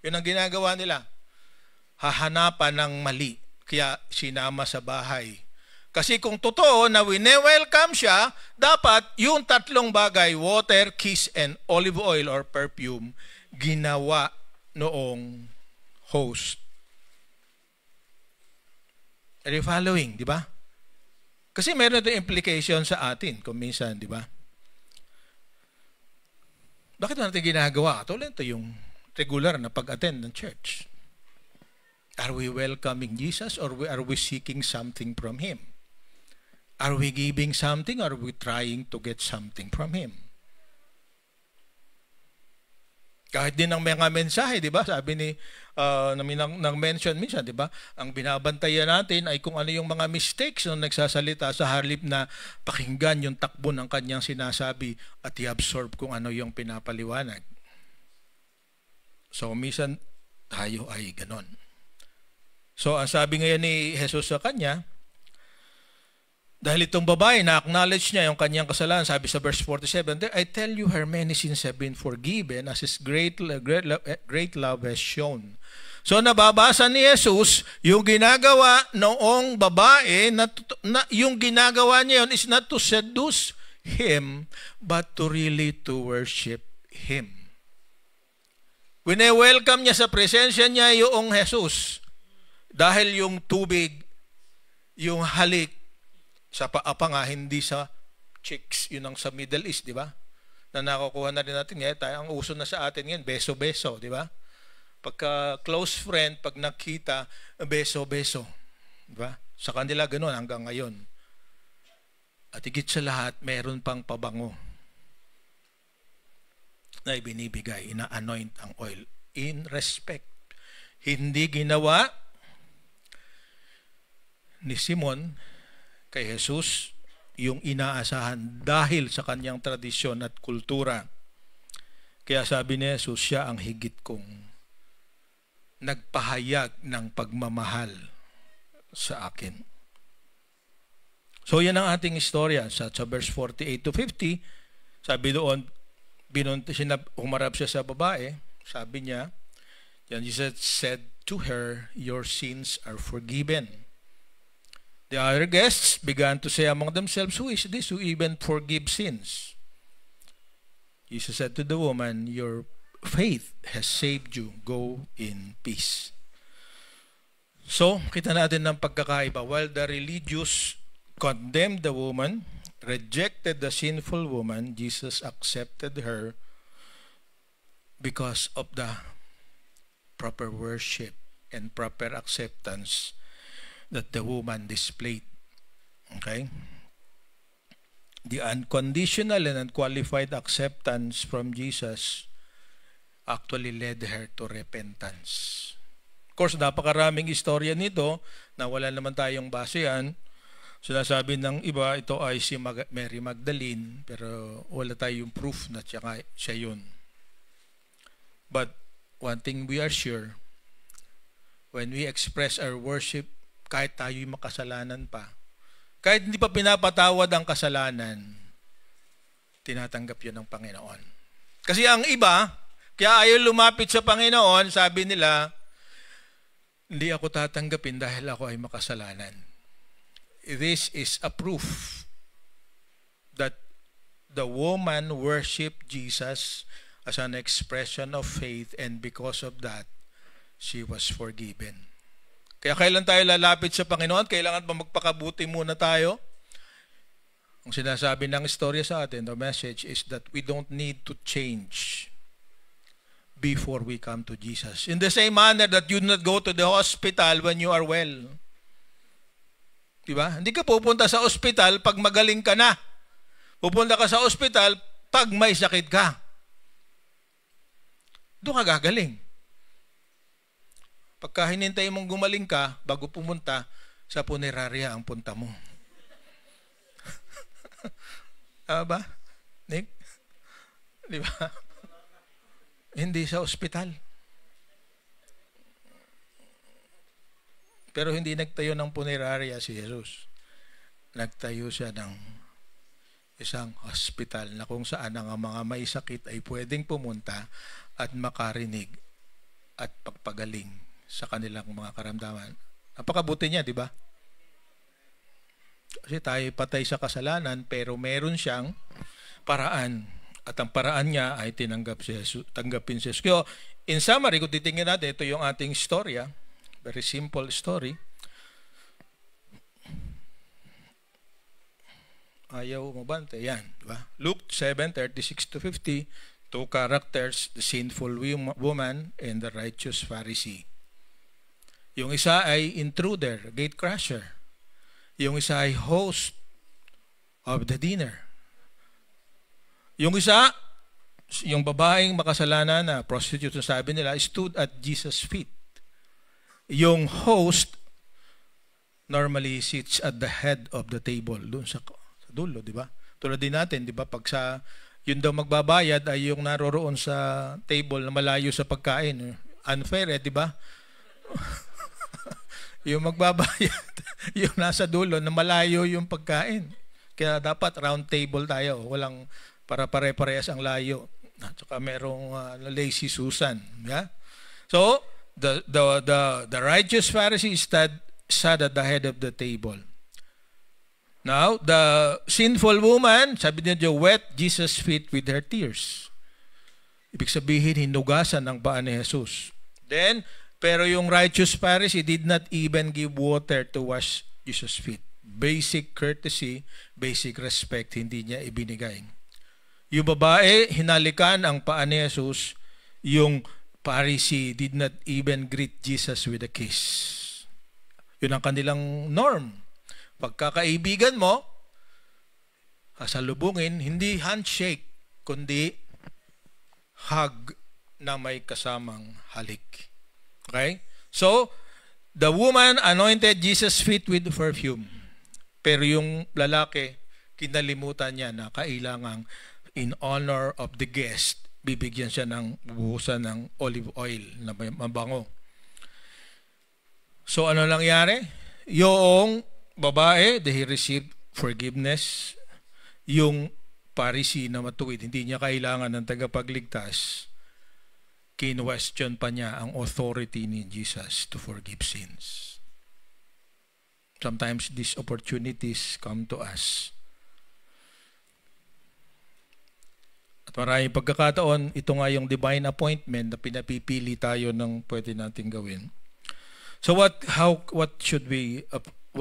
Yun ang ginagawa nila. Hahanapan ng mali. Kaya sinama sa bahay. Kasi kung totoo na wine-welcome siya, dapat yung tatlong bagay, water, kiss, and olive oil or perfume, ginawa noong host. Are you following, di ba? Kasi meron ito implication sa atin kung minsan, di ba? Bakit natin ginagawa? Tulad ito yung regular na pag-attend ng church. Are we welcoming Jesus or are we seeking something from Him? Are we giving something or are we trying to get something from Him? Kahit din ang mga mensahe, di ba? Sabi ni, nang mention minsan, di ba? Ang binabantayan natin ay kung ano yung mga mistakes nung nagsasalita sa halip na pakinggan yung takbo ng kanyang sinasabi at i-absorb kung ano yung pinapaliwanag. So, minsan tayo ay ganon. So, ang sabi ngayon ni Jesus sa kanya, dahil itong babae, na-acknowledge niya yung kanyang kasalanan, sabi sa verse 47, I tell you, her many sins have been forgiven as His great love has shown. So, nababasa ni Jesus, yung ginagawa noong babae, yung ginagawa niya yun is not to seduce Him, but to really to worship Him. Wine-welcome niya sa presensya niya yung Jesus. Dahil yung tubig, yung halik, sa paapa nga, hindi sa chicks, yun ang sa Middle East, di ba? Na nakukuha na rin natin ngayon, ang uso na sa atin ngayon, beso-beso, di ba? Pagka close friend, pag nakita, beso-beso. Di ba? Sa kanila ganun hanggang ngayon. At higit sa lahat, meron pang pabango na ibinibigay, ina-anoint ang oil in respect. Hindi ginawa ni Simon kay Jesus yung inaasahan dahil sa kanyang tradisyon at kultura. Kaya sabi ni Jesus, siya ang higit kong nagpahayag ng pagmamahal sa akin. So yan ang ating istorya sa verse 48 to 50. Sabi doon, umarap siya sa babae. Sabi niya, Jesus said to her, your sins are forgiven. The other guests began to say among themselves, who is this who even forgives sins? Jesus said to the woman, your faith has saved you. Go in peace. So, kita natin ng pagkakaiba. While the religious condemned the woman, rejected the sinful woman, Jesus accepted her because of the proper worship and proper acceptance that the woman displayed. Okay? The unconditional and unqualified acceptance from Jesus actually led her to repentance. Of course, napakaraming istorya nito na wala naman tayong basehan. Sinasabi ng iba, ito ay si Mary Magdalene, pero wala tayong proof na siya yun. But one thing we are sure, when we express our worship, kahit tayo'y makasalanan pa, kahit hindi pa pinapatawad ang kasalanan, tinatanggap yun ng Panginoon. Kasi ang iba, kaya ayaw lumapit sa Panginoon, sabi nila, hindi ako tatanggapin dahil ako ay makasalanan. This is a proof that the woman worshiped Jesus as an expression of faith, and because of that, she was forgiven. Kaya kailan tayo lalapit sa Panginoon? Kailangan ba magpakabuti muna tayo? Ang sinasabi ng istorya sa atin, the message is that we don't need to change before we come to Jesus. In the same manner that you do not go to the hospital when you are well. Diba? Hindi ka pupunta sa ospital pag magaling ka na. Pupunta ka sa ospital pag may sakit ka. Doon ka gagaling. Pagka hinintay mong gumaling ka, bago pumunta, sa punerarya ang punta mo. Tama ba? Nick? Di ba? Hindi sa ospital. Pero hindi nagtayo ng punerarya si Jesus. Nagtayo siya ng isang hospital na kung saan ang mga may sakit ay pwedeng pumunta at makarinig at pagpagaling sa kanilang mga karamdaman. Napakabuti niya, di ba? Kasi tayo patay sa kasalanan, pero meron siyang paraan. At ang paraan niya ay tanggapin si Jesus. Kaya, in summary, kung titingin natin, ito yung ating istorya. Very simple story. Ayaw umabante. Yan, di ba? Luke 7:36-50, two characters, the sinful woman and the righteous Pharisee. Yung isa ay intruder, gate crusher. Yung isa ay host of the dinner. Yung isa, yung babaeng makasalanan na prostitute, sabi nila, stood at Jesus' feet. Yung host normally sits at the head of the table, doon sa dulo, di ba? Tulad din natin, di ba? Pag yun daw magbabayad ay yung naroroon sa table na malayo sa pagkain. Unfair, di ba? Yung magbabayad, yung nasa dulo na malayo yung pagkain. Kaya dapat round table tayo. Walang para pare-parehas ang layo. At saka merong lazy Susan. Yeah? So, the righteous Pharisee sat at the head of the table. Now, the sinful woman, sabi niya, wet Jesus' feet with her tears. Ibig sabihin, hinugasan ng paa ni Jesus. Then, pero yung righteous Pharisee did not even give water to wash Jesus' feet. Basic courtesy, basic respect, hindi niya ibinigay. Yung babae, hinalikan ang paa ni Jesus. Yung Pharisee did not even greet Jesus with a kiss. Yun ang kanilang norm. Pagkakaibigan mo, kasalubungin, hindi handshake, kundi hug na may kasamang halik. Okay? So, the woman anointed Jesus' feet with perfume. Pero yung lalaki, kinalimutan niya na kailangang in honor of the guest, bibigyan siya ng buhusan ng olive oil na mabango. So, ano nangyari? Yung babae, he received forgiveness. Yung Pharisee na matuwid, hindi niya kailangan ng tagapagligtas. Kinwestiyon pa niya ang authority ni Jesus to forgive sins. Sometimes these opportunities come to us. At maraming pagkakataon, ito nga yung divine appointment na pinapipili tayo ng pwede nating gawin. So what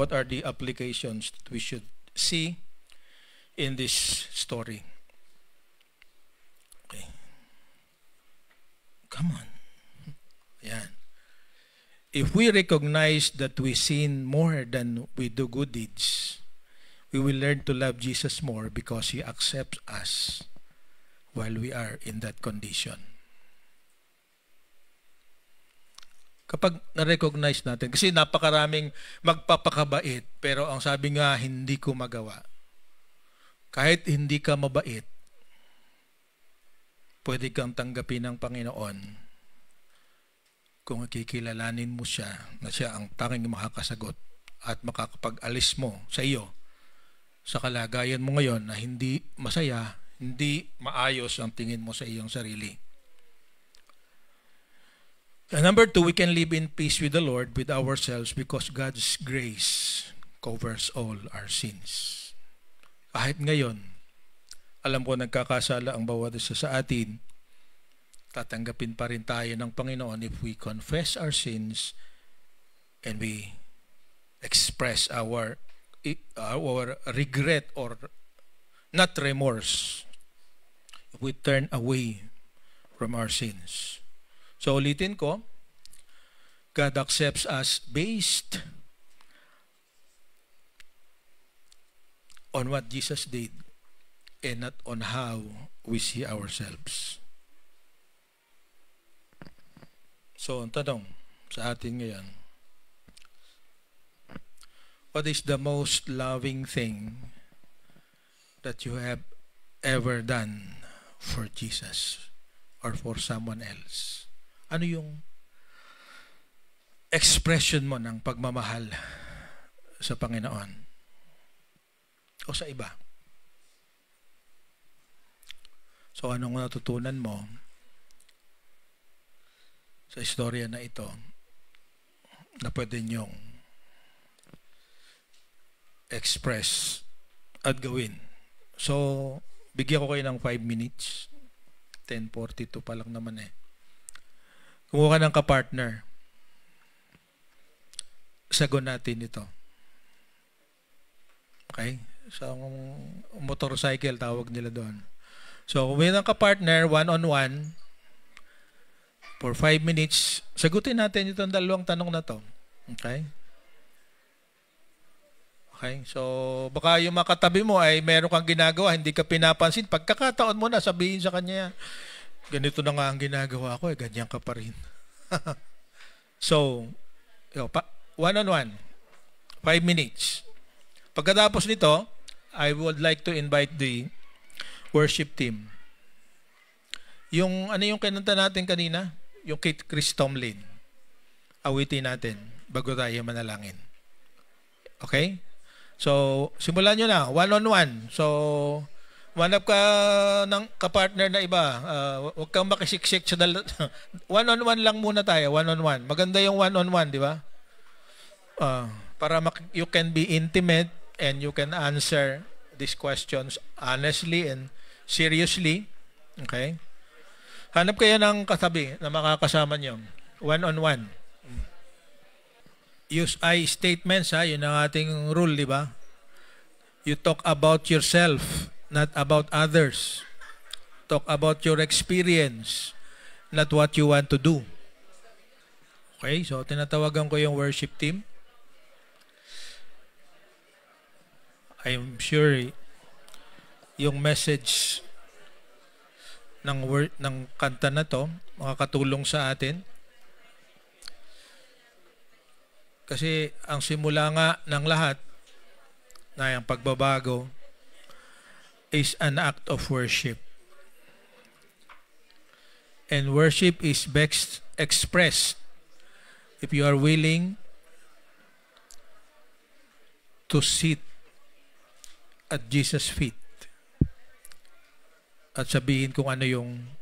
are the applications that we should see in this story? Okay. Come on. Ayan. If we recognize that we sin more than we do good deeds, we will learn to love Jesus more because He accepts us while we are in that condition. Kapag na-recognize natin, kasi napakaraming magpapakabait, pero ang sabi nga, hindi ko magawa. Kahit hindi ka mabait, pwede kang tanggapin ng Panginoon kung kikilalanin mo siya na siya ang tanging makakasagot at makakapag-alis mo sa iyo sa kalagayan mo ngayon na hindi masaya, hindi maayos ang tingin mo sa iyong sarili. And number 2, we can live in peace with the Lord, with ourselves, because God's grace covers all our sins. Kahit ngayon, alam ko nagkakasala ang bawat isa sa atin, tatanggapin pa rin tayo ng Panginoon if we confess our sins and we express our regret or not remorse. We turn away from our sins. So ulitin ko, God accepts us based on what Jesus did and not on how we see ourselves. So, ang tanong sa atin ngayon, what is the most loving thing that you have ever done for Jesus or for someone else? Ano yung expression mo ng pagmamahal sa Panginoon o sa iba? So, anong natutunan mo sa istorya na ito na pwede niyong express at gawin? So, bigyan ko kayo ng 5 minutes. 10:42 pa lang naman eh. Kumuha ka ng kapartner. Sagon natin ito. Okay? So, motorcycle tawag nila doon. So, kumuha ng kapartner, one-on-one, for 5 minutes, sagutin natin itong dalawang tanong na to. Okay? Okay? So, baka yung makatabi mo ay meron kang ginagawa, hindi ka pinapansin. Pagkakataon mo na, sabihin sa kanya, ganito na nga ang ginagawa ko, ganyan ka pa rin. So, one-on-one, 5 minutes. Pagkatapos nito, I would like to invite the worship team. Ano yung kinanta natin kanina? Yung kay Chris Tomlin. Awitin natin bago tayo manalangin. Okay? So, simulan nyo na. One-on-one. So, manap ka ng kapartner na iba. Huwag kang makisiksik sa one-on-one lang muna tayo. One-on-one. Maganda yung one-on-one, di ba? Para you can be intimate and you can answer these questions honestly and seriously. Okay? Hanap kayo ng katabi na makakasama nyo. One-on-one. Use I statements, ha? Yun ang ating rule, di ba? You talk about yourself, not about others. Talk about your experience, not what you want to do. Okay? So, tinatawagan ko yung worship team. I'm sure yung message ng kanta na to makakatulong sa atin. Kasi ang simula nga ng lahat na yung pagbabago is an act of worship. And worship is best expressed if you are willing to sit at Jesus' feet at sabihin kung ano yung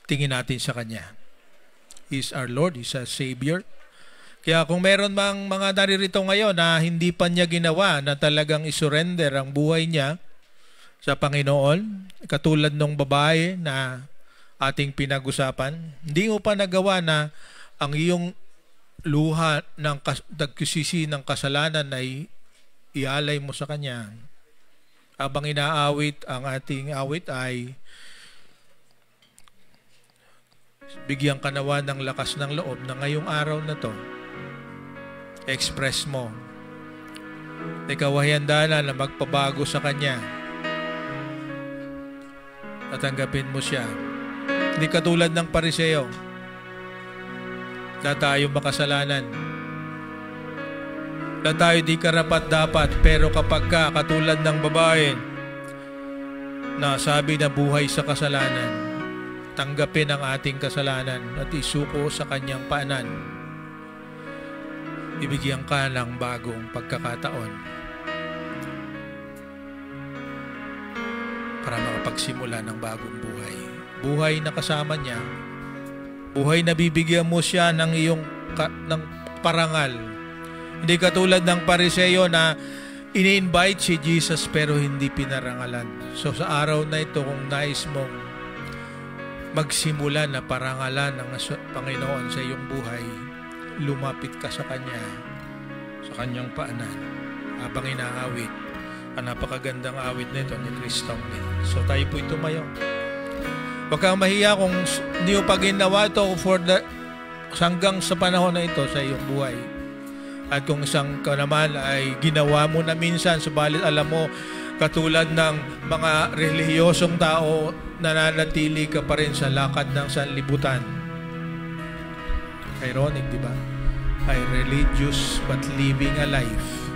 tingin natin sa Kanya. He is our Lord, He is our Savior. Kaya kung meron mang mga naririto ngayon na hindi pa niya ginawa na talagang isurrender ang buhay niya sa Panginoon, katulad ng babae na ating pinag-usapan, hindi mo pa nagawa na ang iyong luha ng nagsisisi ng kasalanan ay ialay mo sa Kanya. Habang inaawit ang ating awit ay bigyan ka nawa ng lakas ng loob na ngayong araw na to, express mo. Ikaw ay handa na magpabago sa Kanya. Tatanggapin mo siya. Hindi katulad ng Pariseo na tayo makasalanan. Na tayo di karapat-dapat, pero kapag katulad ng babae na sabi na buhay sa kasalanan, tanggapin ang ating kasalanan at isuko sa Kanyang paanan. Ibigyan ka ng bagong pagkakataon para makapagsimula ng bagong buhay. Buhay na kasama niya, buhay na bibigyan mo siya ng iyong ng parangal. Hindi katulad ng Pariseo na ini-invite si Jesus pero hindi pinarangalan. So sa araw na ito, kung nais mong magsimula na parangalan ng Panginoon sa iyong buhay, lumapit ka sa Kanya, sa Kanyang paanan, habang inaawit. Ang napakagandang awit nito ni Chris Tomlin. So tayo po'y tumayo. Huwag kang mahiya kung hindi mo pa ginawa ito hanggang sa panahon na ito sa iyong buhay. At kung isang ka naman ay ginawa mo na minsan, subalit alam mo, katulad ng mga relihiyosong tao, nananatili ka pa rin sa lakad ng sanlibutan. Ironic, di ba? Ay religious but living a life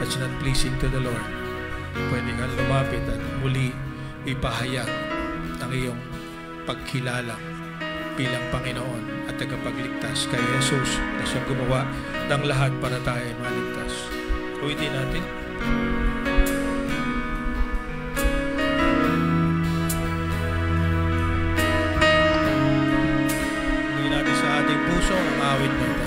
that's not pleasing to the Lord. Pwede kang lumapit at muli ipahayag ang iyong pagkilala bilang Panginoon at tagapagligtas kay Jesus na siyang gumawa ng lahat para tayo ay maligtas. Uwitin natin. Uwitin natin sa ating puso ang awit na ito.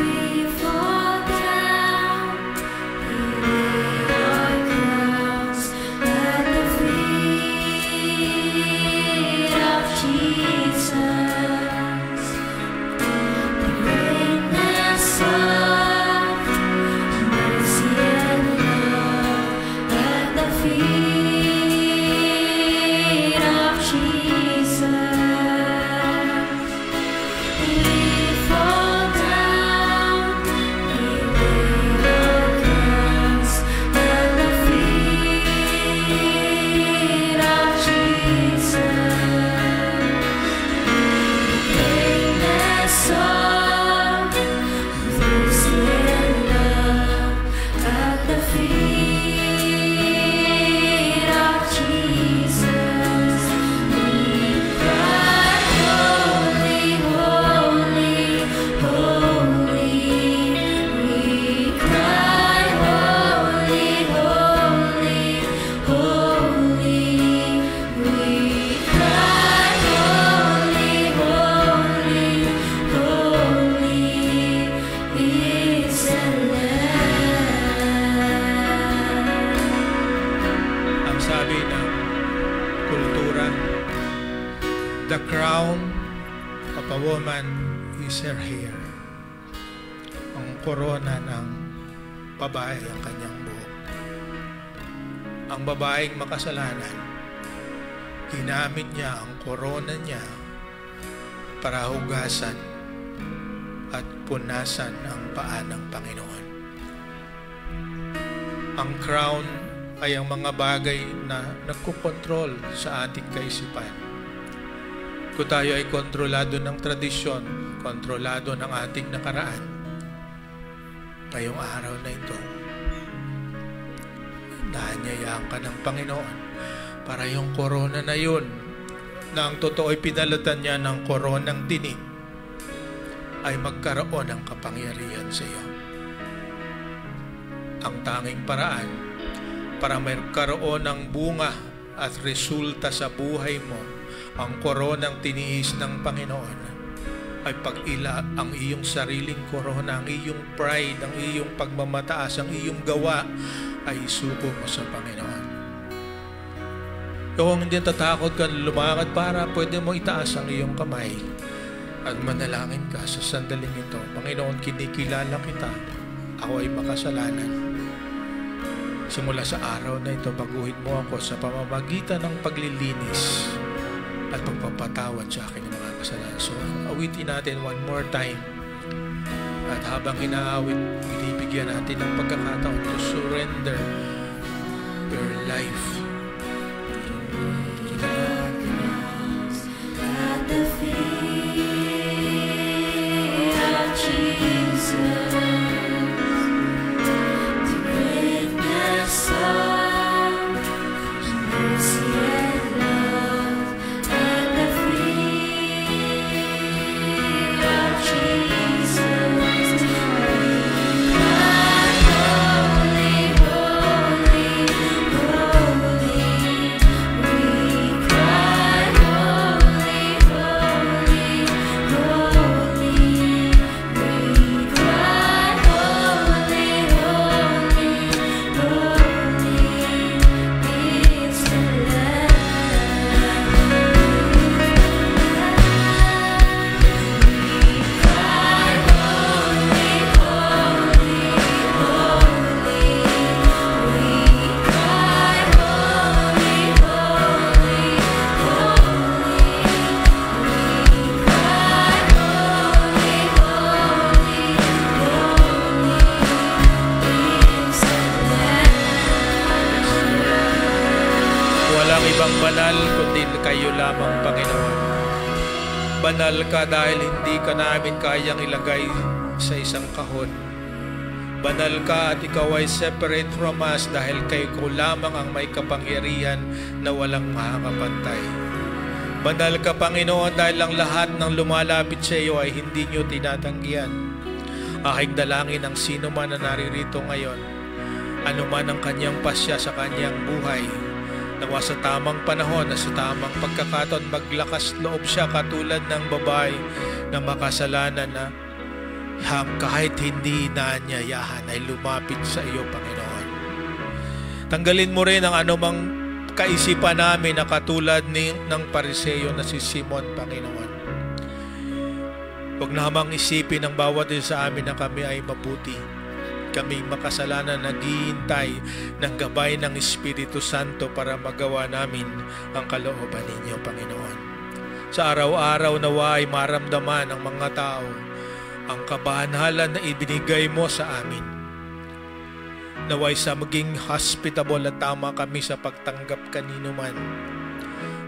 The crown of a woman is her hair. Ang korona ng babae ang kanyang buhok. Ang babaeng makasalanan, ginamit niya ang korona niya para hugasan at punasan ang paa ng Panginoon. Ang crown ay ang mga bagay na nagkukontrol sa ating kaisipan. Kung tayo ay kontrolado ng tradisyon, kontrolado ng ating nakaraan, ngayong araw na ito, naanyayaan ka ng Panginoon para yung korona na yun, na ang totoo ay pinalatan niya ng koronang tinik, ay magkaroon ng kapangyarihan sa iyo. Ang tanging paraan para magkaroon ng bunga at resulta sa buhay mo, ang koronang tiniis ng Panginoon, ay pag-ila ang iyong sariling korona, ang iyong pride, ang iyong pagmamataas, ang iyong gawa, ay isuko mo sa Panginoon. Kung hindi tatakot ka lumakad para, pwede mo itaas ang iyong kamay at manalangin ka sa sandaling ito. Panginoon, kinikilala kita. Ako ay makasalanan. Simula sa araw na ito, baguhin mo ako sa pamamagitan ng paglilinis at pagpapatawad sa akin ng mga kasalanan. So, awitin natin one more time. At habang inaawit, binibigyan natin ng pagkakataon to surrender your life to the Lord. At the feet of Jesus, to witness of mercy and love. At the feet of Jesus, holy, holy, holy. Walang ibang banal kundi kayo lamang, Panginoon. Banal ka dahil hindi ka namin kayang ilagay sa isang kahon. Banal ka at ikaw ay separate from us dahil kayo ko lamang ang may kapangyarihan na walang makakapantay. Banal ka, Panginoon, dahil ang lahat ng lumalapit sa iyo ay hindi nyo tinatanggihan. Aking dalangin ang sino man na naririto ngayon, anuman ang kanyang pasya sa kanyang buhay, nawa sa tamang panahon na sa tamang pagkakataon maglakas loob siya katulad ng babae na makasalanan na kahit hindi naanyayahan ay lumapit sa iyo, Panginoon. Tanggalin mo rin ang anumang kaisipan namin na katulad ng Pariseo na si Simon, Panginoon. Huwag na hamang isipin ng bawat isa sa amin na kami ay mabuti. Kami makasalanan, naghihintay ng gabay ng Espiritu Santo para magawa namin ang kalooban ninyo, Panginoon. Sa araw-araw nawa ay maramdaman ng mga tao ang kabanhalan na ibinigay mo sa amin. Naway sa maging hospitable at tama kami sa pagtanggap kanino man.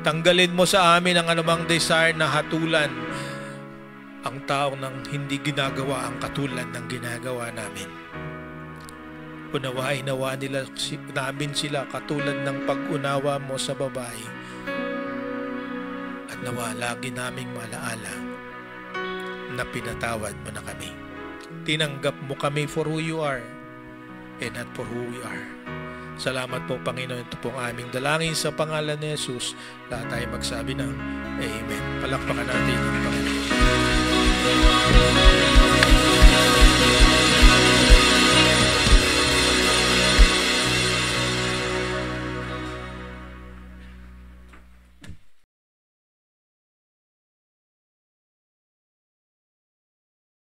Tanggalin mo sa amin ang anumang desire na hatulan ang taong nang hindi ginagawa ang katulad ng ginagawa namin. Unawain nawa namin sila katulad ng pag-unawa mo sa babae. At nawa lagi naming malaala na pinatawad mo na kami. Tinanggap mo kami for who you are and not for who we are. Salamat po, Panginoon. Ito pong aming dalangin sa pangalan ni Jesus. Lahat tayo magsabi ng Amen. Palakpakan natin ang Panginoon.